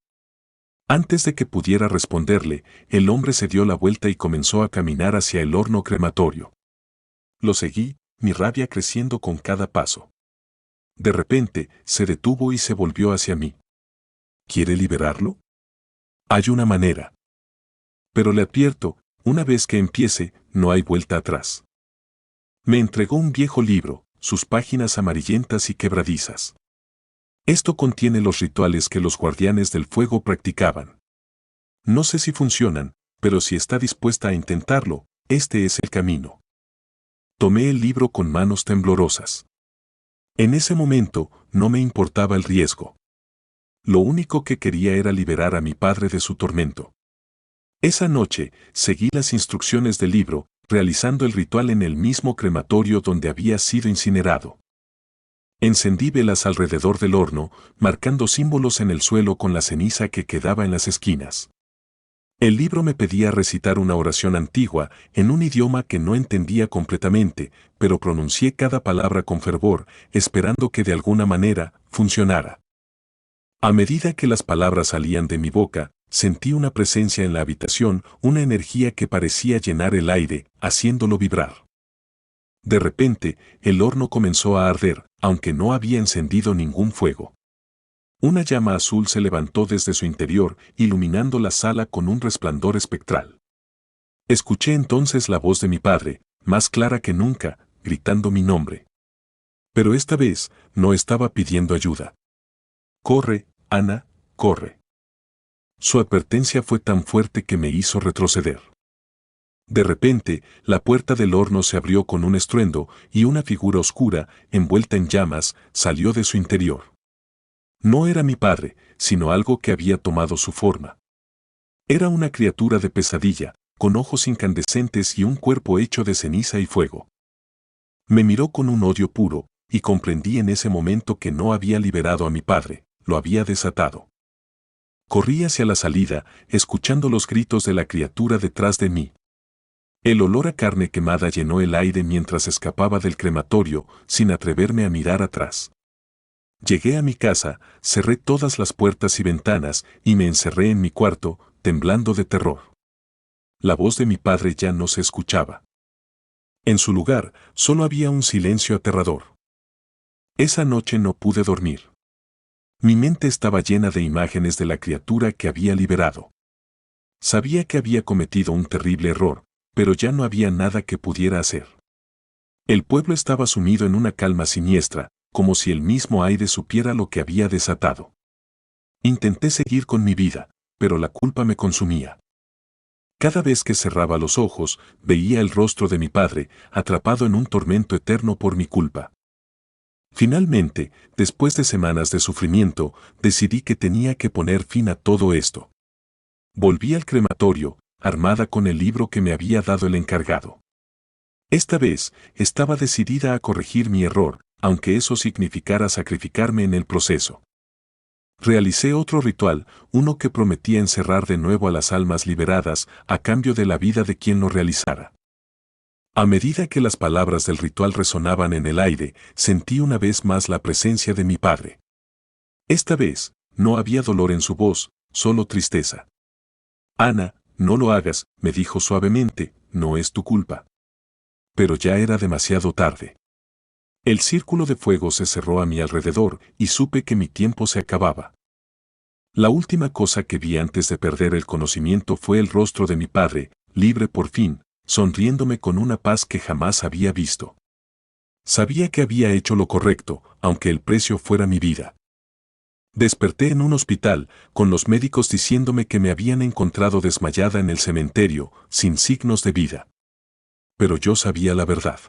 Speaker 1: Antes de que pudiera responderle, el hombre se dio la vuelta y comenzó a caminar hacia el horno crematorio. Lo seguí, mi rabia creciendo con cada paso. De repente, se detuvo y se volvió hacia mí. ¿Quiere liberarlo? Hay una manera. Pero le advierto, una vez que empiece, no hay vuelta atrás. Me entregó un viejo libro, sus páginas amarillentas y quebradizas. Esto contiene los rituales que los guardianes del fuego practicaban. No sé si funcionan, pero si está dispuesta a intentarlo, este es el camino. Tomé el libro con manos temblorosas. En ese momento, no me importaba el riesgo. Lo único que quería era liberar a mi padre de su tormento. Esa noche, seguí las instrucciones del libro, realizando el ritual en el mismo crematorio donde había sido incinerado. Encendí velas alrededor del horno, marcando símbolos en el suelo con la ceniza que quedaba en las esquinas. El libro me pedía recitar una oración antigua, en un idioma que no entendía completamente, pero pronuncié cada palabra con fervor, esperando que de alguna manera funcionara. A medida que las palabras salían de mi boca, sentí una presencia en la habitación, una energía que parecía llenar el aire, haciéndolo vibrar. De repente, el horno comenzó a arder, aunque no había encendido ningún fuego. Una llama azul se levantó desde su interior, iluminando la sala con un resplandor espectral. Escuché entonces la voz de mi padre, más clara que nunca, gritando mi nombre. Pero esta vez, no estaba pidiendo ayuda. «Corre, Ana, corre». Su advertencia fue tan fuerte que me hizo retroceder. De repente, la puerta del horno se abrió con un estruendo y una figura oscura, envuelta en llamas, salió de su interior. No era mi padre, sino algo que había tomado su forma. Era una criatura de pesadilla, con ojos incandescentes y un cuerpo hecho de ceniza y fuego. Me miró con un odio puro, y comprendí en ese momento que no había liberado a mi padre, lo había desatado. Corrí hacia la salida, escuchando los gritos de la criatura detrás de mí. El olor a carne quemada llenó el aire mientras escapaba del crematorio, sin atreverme a mirar atrás. Llegué a mi casa, cerré todas las puertas y ventanas y me encerré en mi cuarto, temblando de terror. La voz de mi padre ya no se escuchaba. En su lugar, solo había un silencio aterrador. Esa noche no pude dormir. Mi mente estaba llena de imágenes de la criatura que había liberado. Sabía que había cometido un terrible error, pero ya no había nada que pudiera hacer. El pueblo estaba sumido en una calma siniestra, como si el mismo aire supiera lo que había desatado. Intenté seguir con mi vida, pero la culpa me consumía. Cada vez que cerraba los ojos, veía el rostro de mi padre, atrapado en un tormento eterno por mi culpa. Finalmente, después de semanas de sufrimiento, decidí que tenía que poner fin a todo esto. Volví al crematorio, armada con el libro que me había dado el encargado. Esta vez, estaba decidida a corregir mi error, aunque eso significara sacrificarme en el proceso. Realicé otro ritual, uno que prometía encerrar de nuevo a las almas liberadas a cambio de la vida de quien lo realizara. A medida que las palabras del ritual resonaban en el aire, sentí una vez más la presencia de mi padre. Esta vez, no había dolor en su voz, solo tristeza. Ana, no lo hagas, me dijo suavemente, no es tu culpa. Pero ya era demasiado tarde. El círculo de fuego se cerró a mi alrededor y supe que mi tiempo se acababa. La última cosa que vi antes de perder el conocimiento fue el rostro de mi padre, libre por fin, sonriéndome con una paz que jamás había visto. Sabía que había hecho lo correcto, aunque el precio fuera mi vida. Desperté en un hospital, con los médicos diciéndome que me habían encontrado desmayada en el cementerio, sin signos de vida. Pero yo sabía la verdad.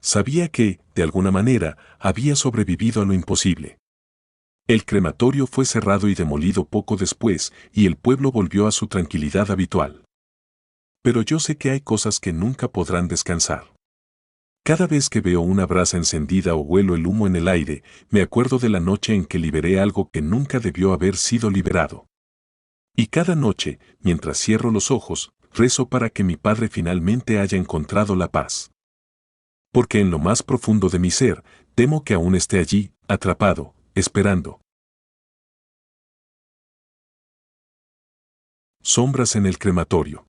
Speaker 1: Sabía que, de alguna manera, había sobrevivido a lo imposible. El crematorio fue cerrado y demolido poco después, y el pueblo volvió a su tranquilidad habitual. Pero yo sé que hay cosas que nunca podrán descansar. Cada vez que veo una brasa encendida o huelo el humo en el aire, me acuerdo de la noche en que liberé algo que nunca debió haber sido liberado. Y cada noche, mientras cierro los ojos, rezo para que mi padre finalmente haya encontrado la paz. Porque en lo más profundo de mi ser, temo que aún esté allí, atrapado, esperando. Sombras en el crematorio.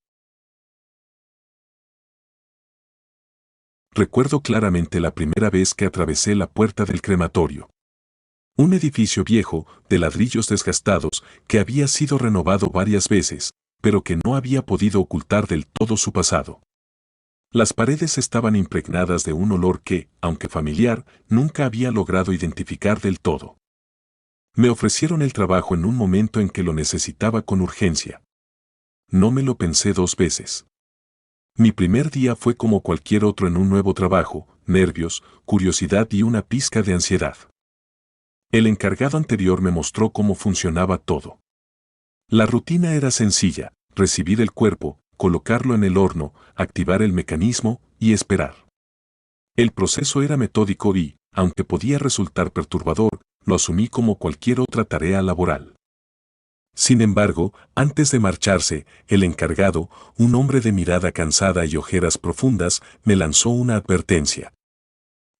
Speaker 1: Recuerdo claramente la primera vez que atravesé la puerta del crematorio. Un edificio viejo, de ladrillos desgastados, que había sido renovado varias veces, pero que no había podido ocultar del todo su pasado. Las paredes estaban impregnadas de un olor que, aunque familiar, nunca había logrado identificar del todo. Me ofrecieron el trabajo en un momento en que lo necesitaba con urgencia. No me lo pensé dos veces. Mi primer día fue como cualquier otro en un nuevo trabajo, nervios, curiosidad y una pizca de ansiedad. El encargado anterior me mostró cómo funcionaba todo. La rutina era sencilla: recibir el cuerpo, colocarlo en el horno, activar el mecanismo y esperar. El proceso era metódico y, aunque podía resultar perturbador, lo asumí como cualquier otra tarea laboral. Sin embargo, antes de marcharse, el encargado, un hombre de mirada cansada y ojeras profundas, me lanzó una advertencia.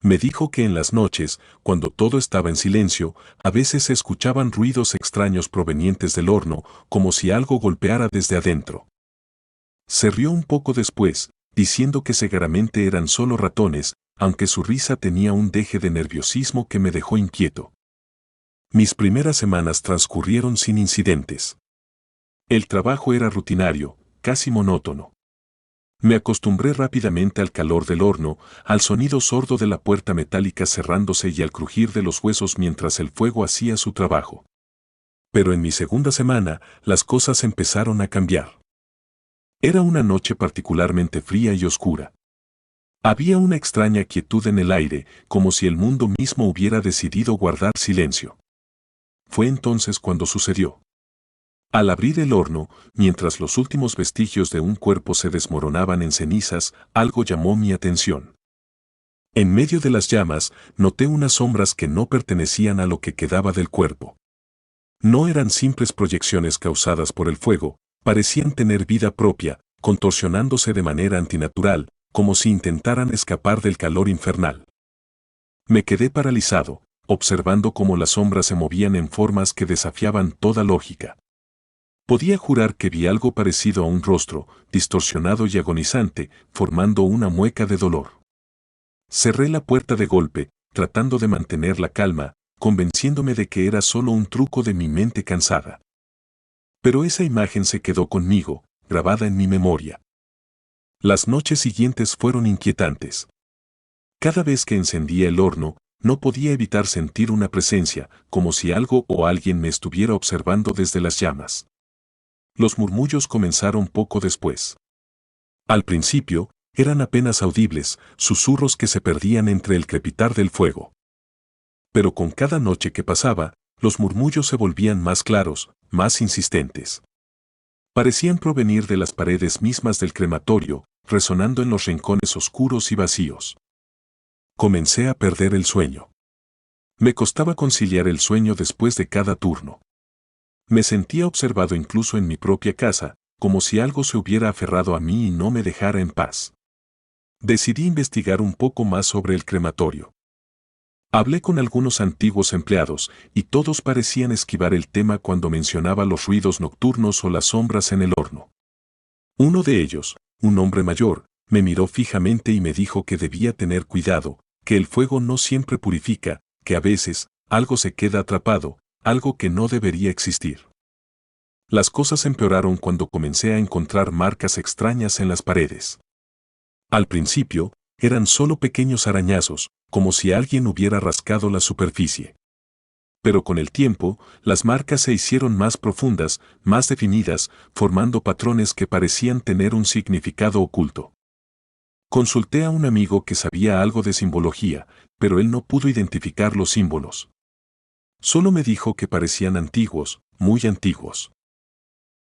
Speaker 1: Me dijo que en las noches, cuando todo estaba en silencio, a veces se escuchaban ruidos extraños provenientes del horno, como si algo golpeara desde adentro. Se rió un poco después, diciendo que seguramente eran solo ratones, aunque su risa tenía un deje de nerviosismo que me dejó inquieto. Mis primeras semanas transcurrieron sin incidentes. El trabajo era rutinario, casi monótono. Me acostumbré rápidamente al calor del horno, al sonido sordo de la puerta metálica cerrándose y al crujir de los huesos mientras el fuego hacía su trabajo. Pero en mi segunda semana, las cosas empezaron a cambiar. Era una noche particularmente fría y oscura. Había una extraña quietud en el aire, como si el mundo mismo hubiera decidido guardar silencio. Fue entonces cuando sucedió. Al abrir el horno, mientras los últimos vestigios de un cuerpo se desmoronaban en cenizas, algo llamó mi atención. En medio de las llamas, noté unas sombras que no pertenecían a lo que quedaba del cuerpo. No eran simples proyecciones causadas por el fuego, parecían tener vida propia, contorsionándose de manera antinatural, como si intentaran escapar del calor infernal. Me quedé paralizado, observando cómo las sombras se movían en formas que desafiaban toda lógica. Podía jurar que vi algo parecido a un rostro, distorsionado y agonizante, formando una mueca de dolor. Cerré la puerta de golpe, tratando de mantener la calma, convenciéndome de que era solo un truco de mi mente cansada. Pero esa imagen se quedó conmigo, grabada en mi memoria. Las noches siguientes fueron inquietantes. Cada vez que encendía el horno, no podía evitar sentir una presencia, como si algo o alguien me estuviera observando desde las llamas. Los murmullos comenzaron poco después. Al principio, eran apenas audibles, susurros que se perdían entre el crepitar del fuego. Pero con cada noche que pasaba, los murmullos se volvían más claros, más insistentes. Parecían provenir de las paredes mismas del crematorio, resonando en los rincones oscuros y vacíos. Comencé a perder el sueño. Me costaba conciliar el sueño después de cada turno. Me sentía observado incluso en mi propia casa, como si algo se hubiera aferrado a mí y no me dejara en paz. Decidí investigar un poco más sobre el crematorio. Hablé con algunos antiguos empleados, y todos parecían esquivar el tema cuando mencionaba los ruidos nocturnos o las sombras en el horno. Uno de ellos, un hombre mayor, me miró fijamente y me dijo que debía tener cuidado, que el fuego no siempre purifica, que a veces, algo se queda atrapado, algo que no debería existir. Las cosas empeoraron cuando comencé a encontrar marcas extrañas en las paredes. Al principio, eran solo pequeños arañazos, como si alguien hubiera rascado la superficie. Pero con el tiempo, las marcas se hicieron más profundas, más definidas, formando patrones que parecían tener un significado oculto. Consulté a un amigo que sabía algo de simbología, pero él no pudo identificar los símbolos. Solo me dijo que parecían antiguos, muy antiguos.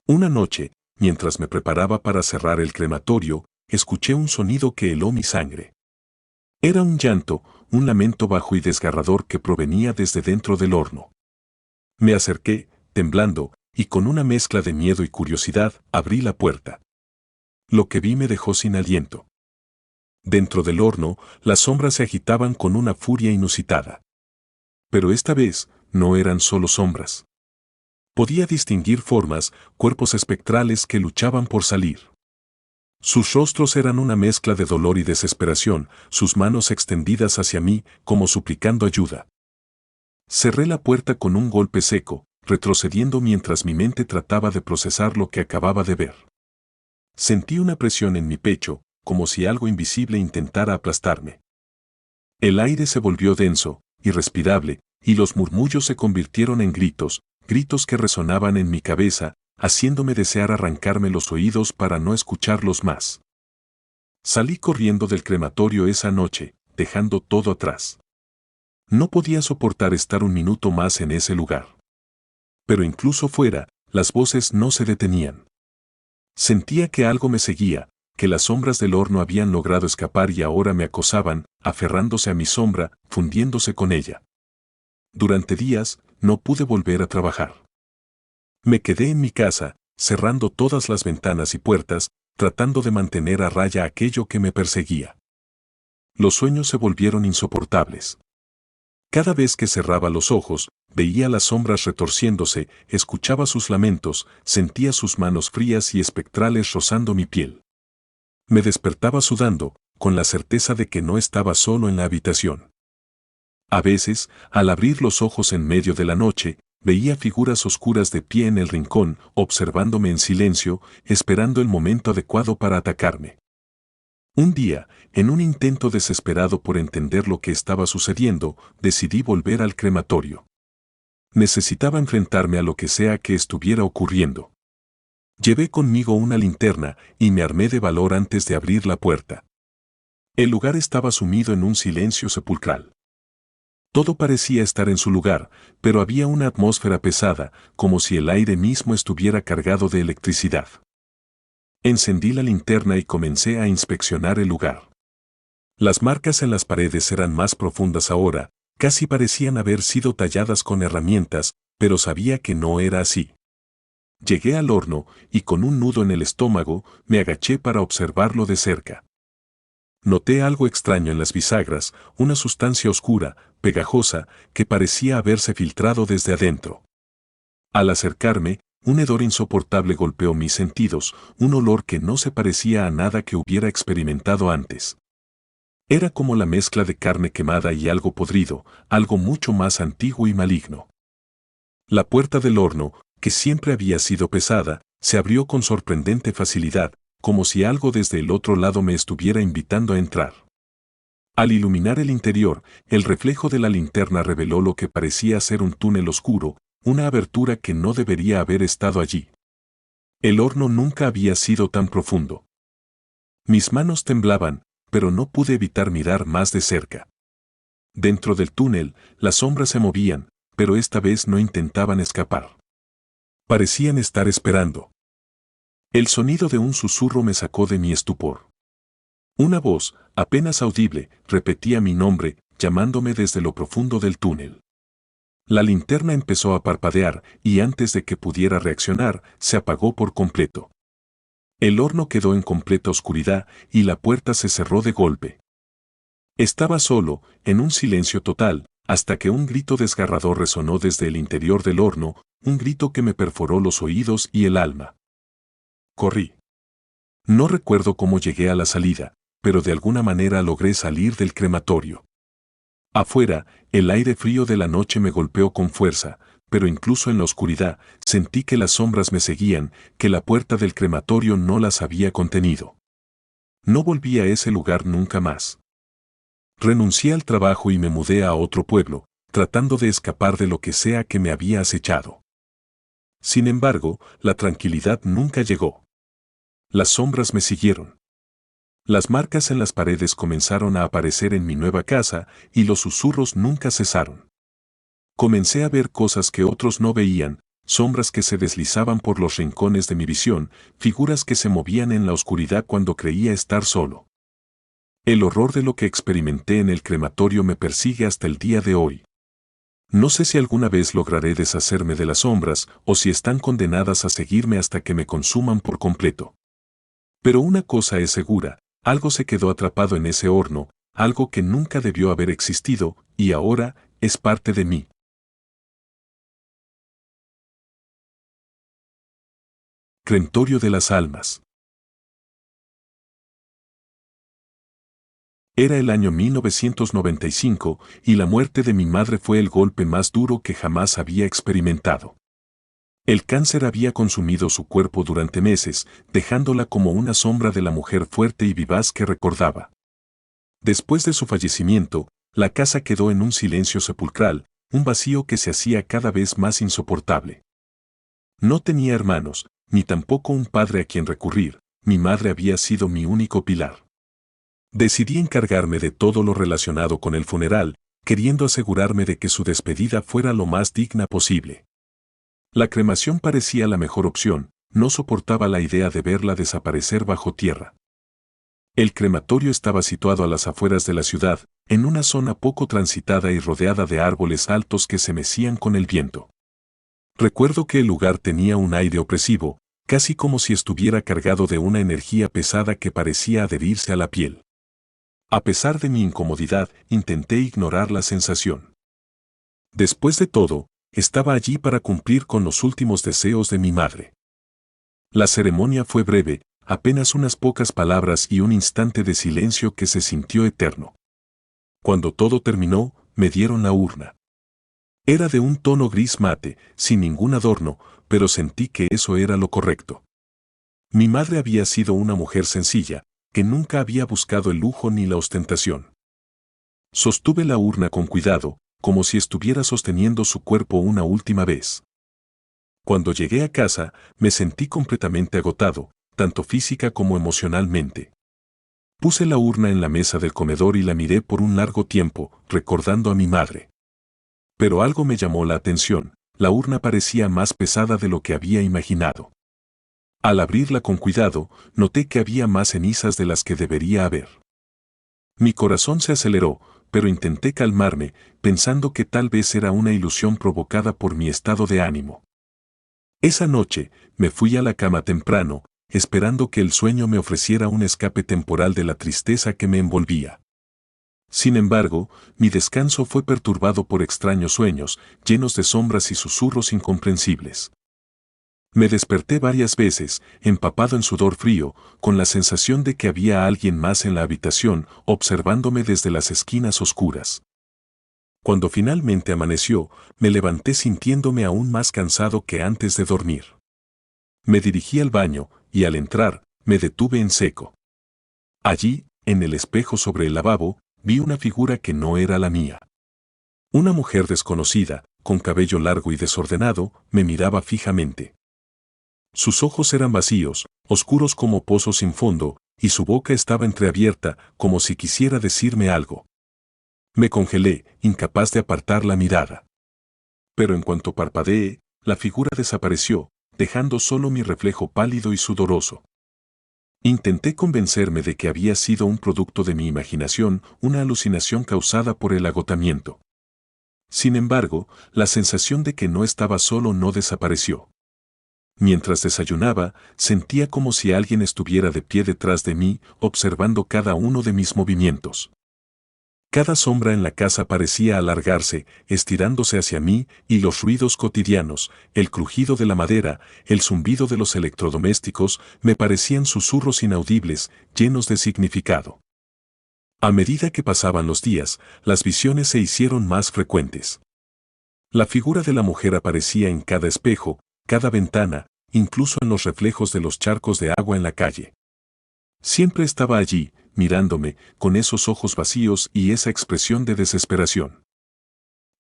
Speaker 1: Una noche, mientras me preparaba para cerrar el crematorio, escuché un sonido que heló mi sangre. Era un llanto, un lamento bajo y desgarrador que provenía desde dentro del horno. Me acerqué, temblando, y con una mezcla de miedo y curiosidad, abrí la puerta. Lo que vi me dejó sin aliento. Dentro del horno, las sombras se agitaban con una furia inusitada. Pero esta vez, no eran solo sombras. Podía distinguir formas, cuerpos espectrales que luchaban por salir. Sus rostros eran una mezcla de dolor y desesperación, sus manos extendidas hacia mí, como suplicando ayuda. Cerré la puerta con un golpe seco, retrocediendo mientras mi mente trataba de procesar lo que acababa de ver. Sentí una presión en mi pecho, como si algo invisible intentara aplastarme. El aire se volvió denso, irrespirable, y los murmullos se convirtieron en gritos, gritos que resonaban en mi cabeza, haciéndome desear arrancarme los oídos para no escucharlos más. Salí corriendo del crematorio esa noche, dejando todo atrás. No podía soportar estar un minuto más en ese lugar. Pero incluso fuera, las voces no se detenían. Sentía que algo me seguía, que las sombras del horno habían logrado escapar y ahora me acosaban, aferrándose a mi sombra, fundiéndose con ella. Durante días, no pude volver a trabajar. Me quedé en mi casa, cerrando todas las ventanas y puertas, tratando de mantener a raya aquello que me perseguía. Los sueños se volvieron insoportables. Cada vez que cerraba los ojos, veía las sombras retorciéndose, escuchaba sus lamentos, sentía sus manos frías y espectrales rozando mi piel. Me despertaba sudando, con la certeza de que no estaba solo en la habitación. A veces, al abrir los ojos en medio de la noche, veía figuras oscuras de pie en el rincón, observándome en silencio, esperando el momento adecuado para atacarme. Un día, en un intento desesperado por entender lo que estaba sucediendo, decidí volver al crematorio. Necesitaba enfrentarme a lo que sea que estuviera ocurriendo. Llevé conmigo una linterna y me armé de valor antes de abrir la puerta. El lugar estaba sumido en un silencio sepulcral. Todo parecía estar en su lugar, pero había una atmósfera pesada, como si el aire mismo estuviera cargado de electricidad. Encendí la linterna y comencé a inspeccionar el lugar. Las marcas en las paredes eran más profundas ahora, casi parecían haber sido talladas con herramientas, pero sabía que no era así. Llegué al horno y con un nudo en el estómago, me agaché para observarlo de cerca. Noté algo extraño en las bisagras, una sustancia oscura, pegajosa, que parecía haberse filtrado desde adentro. Al acercarme, un hedor insoportable golpeó mis sentidos, un olor que no se parecía a nada que hubiera experimentado antes. Era como la mezcla de carne quemada y algo podrido, algo mucho más antiguo y maligno. La puerta del horno, que siempre había sido pesada, se abrió con sorprendente facilidad, como si algo desde el otro lado me estuviera invitando a entrar. Al iluminar el interior, el reflejo de la linterna reveló lo que parecía ser un túnel oscuro, una abertura que no debería haber estado allí. El horno nunca había sido tan profundo. Mis manos temblaban, pero no pude evitar mirar más de cerca. Dentro del túnel, las sombras se movían, pero esta vez no intentaban escapar. Parecían estar esperando. El sonido de un susurro me sacó de mi estupor. Una voz, apenas audible, repetía mi nombre, llamándome desde lo profundo del túnel. La linterna empezó a parpadear y antes de que pudiera reaccionar, se apagó por completo. El horno quedó en completa oscuridad y la puerta se cerró de golpe. Estaba solo, en un silencio total, hasta que un grito desgarrador resonó desde el interior del horno, un grito que me perforó los oídos y el alma. Corrí. No recuerdo cómo llegué a la salida, pero de alguna manera logré salir del crematorio. Afuera, el aire frío de la noche me golpeó con fuerza, pero incluso en la oscuridad, sentí que las sombras me seguían, que la puerta del crematorio no las había contenido. No volví a ese lugar nunca más. Renuncié al trabajo y me mudé a otro pueblo, tratando de escapar de lo que sea que me había acechado. Sin embargo, la tranquilidad nunca llegó. Las sombras me siguieron. Las marcas en las paredes comenzaron a aparecer en mi nueva casa y los susurros nunca cesaron. Comencé a ver cosas que otros no veían, sombras que se deslizaban por los rincones de mi visión, figuras que se movían en la oscuridad cuando creía estar solo. El horror de lo que experimenté en el crematorio me persigue hasta el día de hoy. No sé si alguna vez lograré deshacerme de las sombras o si están condenadas a seguirme hasta que me consuman por completo. Pero una cosa es segura, algo se quedó atrapado en ese horno, algo que nunca debió haber existido, y ahora es parte de mí. Crematorio de las almas. Era el año 1995 y la muerte de mi madre fue el golpe más duro que jamás había experimentado. El cáncer había consumido su cuerpo durante meses, dejándola como una sombra de la mujer fuerte y vivaz que recordaba. Después de su fallecimiento, la casa quedó en un silencio sepulcral, un vacío que se hacía cada vez más insoportable. No tenía hermanos, ni tampoco un padre a quien recurrir, mi madre había sido mi único pilar. Decidí encargarme de todo lo relacionado con el funeral, queriendo asegurarme de que su despedida fuera lo más digna posible. La cremación parecía la mejor opción, no soportaba la idea de verla desaparecer bajo tierra. El crematorio estaba situado a las afueras de la ciudad, en una zona poco transitada y rodeada de árboles altos que se mecían con el viento. Recuerdo que el lugar tenía un aire opresivo, casi como si estuviera cargado de una energía pesada que parecía adherirse a la piel. A pesar de mi incomodidad, intenté ignorar la sensación. Después de todo, estaba allí para cumplir con los últimos deseos de mi madre. La ceremonia fue breve, apenas unas pocas palabras y un instante de silencio que se sintió eterno. Cuando todo terminó, me dieron la urna. Era de un tono gris mate, sin ningún adorno, pero sentí que eso era lo correcto. Mi madre había sido una mujer sencilla, que nunca había buscado el lujo ni la ostentación. Sostuve la urna con cuidado, como si estuviera sosteniendo su cuerpo una última vez. Cuando llegué a casa, me sentí completamente agotado, tanto física como emocionalmente. Puse la urna en la mesa del comedor y la miré por un largo tiempo, recordando a mi madre. Pero algo me llamó la atención, la urna parecía más pesada de lo que había imaginado. Al abrirla con cuidado, noté que había más cenizas de las que debería haber. Mi corazón se aceleró, pero intenté calmarme, pensando que tal vez era una ilusión provocada por mi estado de ánimo. Esa noche, me fui a la cama temprano, esperando que el sueño me ofreciera un escape temporal de la tristeza que me envolvía. Sin embargo, mi descanso fue perturbado por extraños sueños, llenos de sombras y susurros incomprensibles. Me desperté varias veces, empapado en sudor frío, con la sensación de que había alguien más en la habitación, observándome desde las esquinas oscuras. Cuando finalmente amaneció, me levanté sintiéndome aún más cansado que antes de dormir. Me dirigí al baño, y al entrar, me detuve en seco. Allí, en el espejo sobre el lavabo, vi una figura que no era la mía. Una mujer desconocida, con cabello largo y desordenado, me miraba fijamente. Sus ojos eran vacíos, oscuros como pozos sin fondo, y su boca estaba entreabierta, como si quisiera decirme algo. Me congelé, incapaz de apartar la mirada. Pero en cuanto parpadeé, la figura desapareció, dejando solo mi reflejo pálido y sudoroso. Intenté convencerme de que había sido un producto de mi imaginación, una alucinación causada por el agotamiento. Sin embargo, la sensación de que no estaba solo no desapareció. Mientras desayunaba, sentía como si alguien estuviera de pie detrás de mí, observando cada uno de mis movimientos. Cada sombra en la casa parecía alargarse, estirándose hacia mí, y los ruidos cotidianos, el crujido de la madera, el zumbido de los electrodomésticos, me parecían susurros inaudibles, llenos de significado. A medida que pasaban los días, las visiones se hicieron más frecuentes. La figura de la mujer aparecía en cada espejo, cada ventana, incluso en los reflejos de los charcos de agua en la calle. Siempre estaba allí, mirándome, con esos ojos vacíos y esa expresión de desesperación.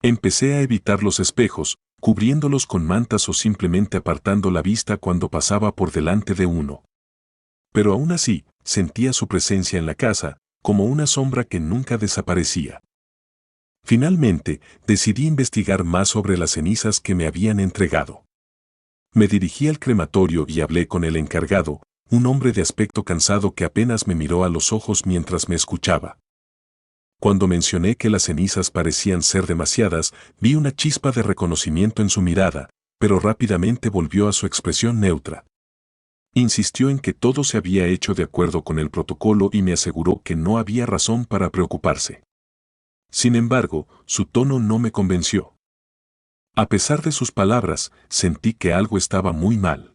Speaker 1: Empecé a evitar los espejos, cubriéndolos con mantas o simplemente apartando la vista cuando pasaba por delante de uno. Pero aún así, sentía su presencia en la casa, como una sombra que nunca desaparecía. Finalmente, decidí investigar más sobre las cenizas que me habían entregado. Me dirigí al crematorio y hablé con el encargado, un hombre de aspecto cansado que apenas me miró a los ojos mientras me escuchaba. Cuando mencioné que las cenizas parecían ser demasiadas, vi una chispa de reconocimiento en su mirada, pero rápidamente volvió a su expresión neutra. Insistió en que todo se había hecho de acuerdo con el protocolo y me aseguró que no había razón para preocuparse. Sin embargo, su tono no me convenció. A pesar de sus palabras, sentí que algo estaba muy mal.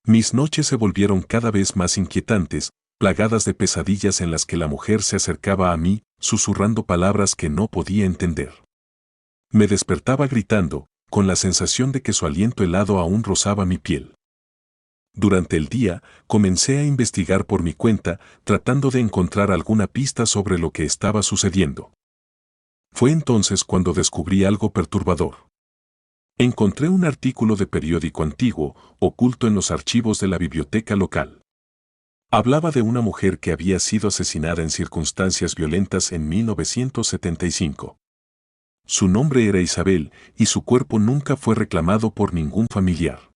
Speaker 1: Mis noches se volvieron cada vez más inquietantes, plagadas de pesadillas en las que la mujer se acercaba a mí, susurrando palabras que no podía entender. Me despertaba gritando, con la sensación de que su aliento helado aún rozaba mi piel. Durante el día, comencé a investigar por mi cuenta, tratando de encontrar alguna pista sobre lo que estaba sucediendo. Fue entonces cuando descubrí algo perturbador. Encontré un artículo de periódico antiguo, oculto en los archivos de la biblioteca local. Hablaba de una mujer que había sido asesinada en circunstancias violentas en 1975. Su nombre era Isabel, y su cuerpo nunca fue reclamado por ningún familiar.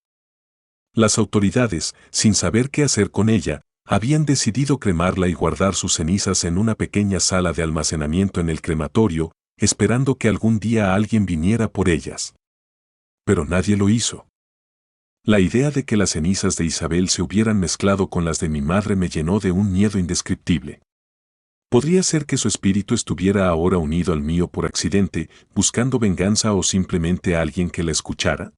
Speaker 1: Las autoridades, sin saber qué hacer con ella, habían decidido cremarla y guardar sus cenizas en una pequeña sala de almacenamiento en el crematorio, esperando que algún día alguien viniera por ellas. Pero nadie lo hizo. La idea de que las cenizas de Isabel se hubieran mezclado con las de mi madre me llenó de un miedo indescriptible. ¿Podría ser que su espíritu estuviera ahora unido al mío por accidente, buscando venganza o simplemente a alguien que la escuchara?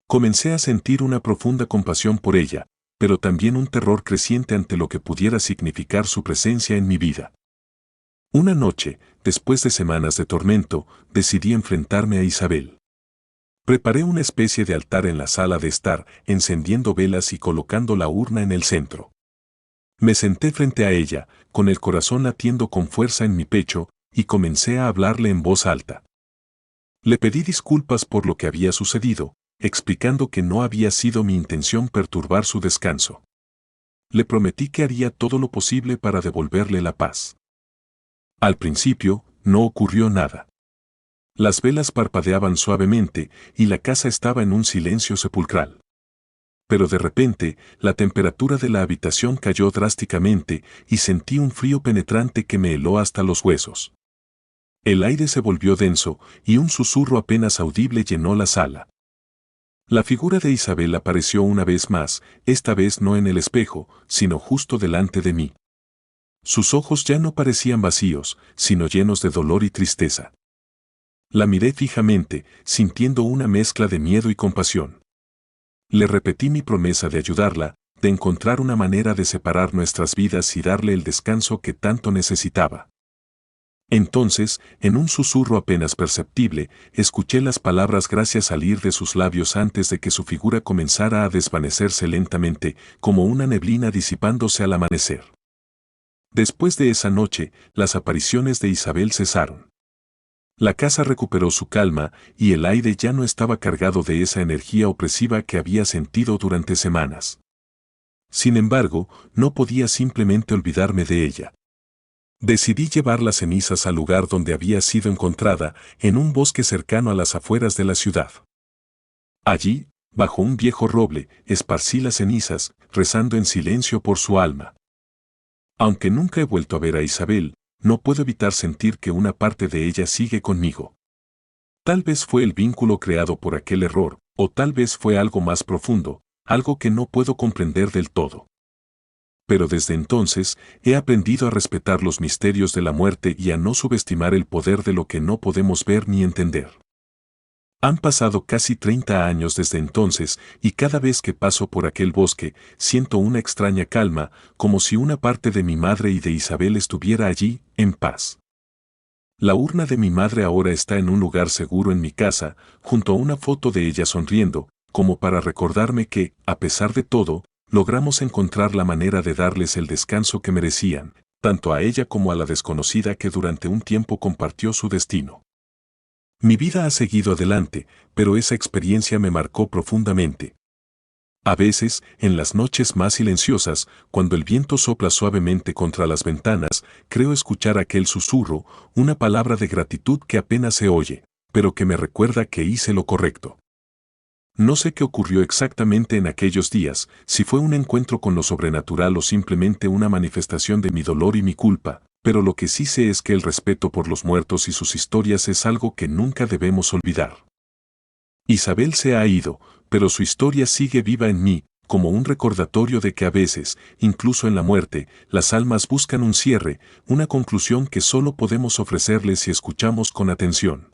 Speaker 1: Comencé a sentir una profunda compasión por ella, pero también un terror creciente ante lo que pudiera significar su presencia en mi vida. Una noche, después de semanas de tormento, decidí enfrentarme a Isabel. Preparé una especie de altar en la sala de estar, encendiendo velas y colocando la urna en el centro. Me senté frente a ella, con el corazón latiendo con fuerza en mi pecho, y comencé a hablarle en voz alta. Le pedí disculpas por lo que había sucedido, explicando que no había sido mi intención perturbar su descanso. Le prometí que haría todo lo posible para devolverle la paz. Al principio, no ocurrió nada. Las velas parpadeaban suavemente y la casa estaba en un silencio sepulcral. Pero de repente, la temperatura de la habitación cayó drásticamente y sentí un frío penetrante que me heló hasta los huesos. El aire se volvió denso y un susurro apenas audible llenó la sala. La figura de Isabel apareció una vez más, esta vez no en el espejo, sino justo delante de mí. Sus ojos ya no parecían vacíos, sino llenos de dolor y tristeza. La miré fijamente, sintiendo una mezcla de miedo y compasión. Le repetí mi promesa de ayudarla, de encontrar una manera de separar nuestras vidas y darle el descanso que tanto necesitaba. Entonces, en un susurro apenas perceptible, escuché las palabras gracias salir de sus labios antes de que su figura comenzara a desvanecerse lentamente, como una neblina disipándose al amanecer. Después de esa noche, las apariciones de Isabel cesaron. La casa recuperó su calma y el aire ya no estaba cargado de esa energía opresiva que había sentido durante semanas. Sin embargo, no podía simplemente olvidarme de ella. Decidí llevar las cenizas al lugar donde había sido encontrada, en un bosque cercano a las afueras de la ciudad. Allí, bajo un viejo roble, esparcí las cenizas, rezando en silencio por su alma. Aunque nunca he vuelto a ver a Isabel, no puedo evitar sentir que una parte de ella sigue conmigo. Tal vez fue el vínculo creado por aquel error, o tal vez fue algo más profundo, algo que no puedo comprender del todo. Pero desde entonces he aprendido a respetar los misterios de la muerte y a no subestimar el poder de lo que no podemos ver ni entender. Han pasado casi 30 años desde entonces y cada vez que paso por aquel bosque siento una extraña calma, como si una parte de mi madre y de Isabel estuviera allí, en paz. La urna de mi madre ahora está en un lugar seguro en mi casa, junto a una foto de ella sonriendo, como para recordarme que, a pesar de todo, logramos encontrar la manera de darles el descanso que merecían, tanto a ella como a la desconocida que durante un tiempo compartió su destino. Mi vida ha seguido adelante, pero esa experiencia me marcó profundamente. A veces, en las noches más silenciosas, cuando el viento sopla suavemente contra las ventanas, creo escuchar aquel susurro, una palabra de gratitud que apenas se oye, pero que me recuerda que hice lo correcto. No sé qué ocurrió exactamente en aquellos días, si fue un encuentro con lo sobrenatural o simplemente una manifestación de mi dolor y mi culpa, pero lo que sí sé es que el respeto por los muertos y sus historias es algo que nunca debemos olvidar. Isabel se ha ido, pero su historia sigue viva en mí, como un recordatorio de que a veces, incluso en la muerte, las almas buscan un cierre, una conclusión que solo podemos ofrecerles si escuchamos con atención.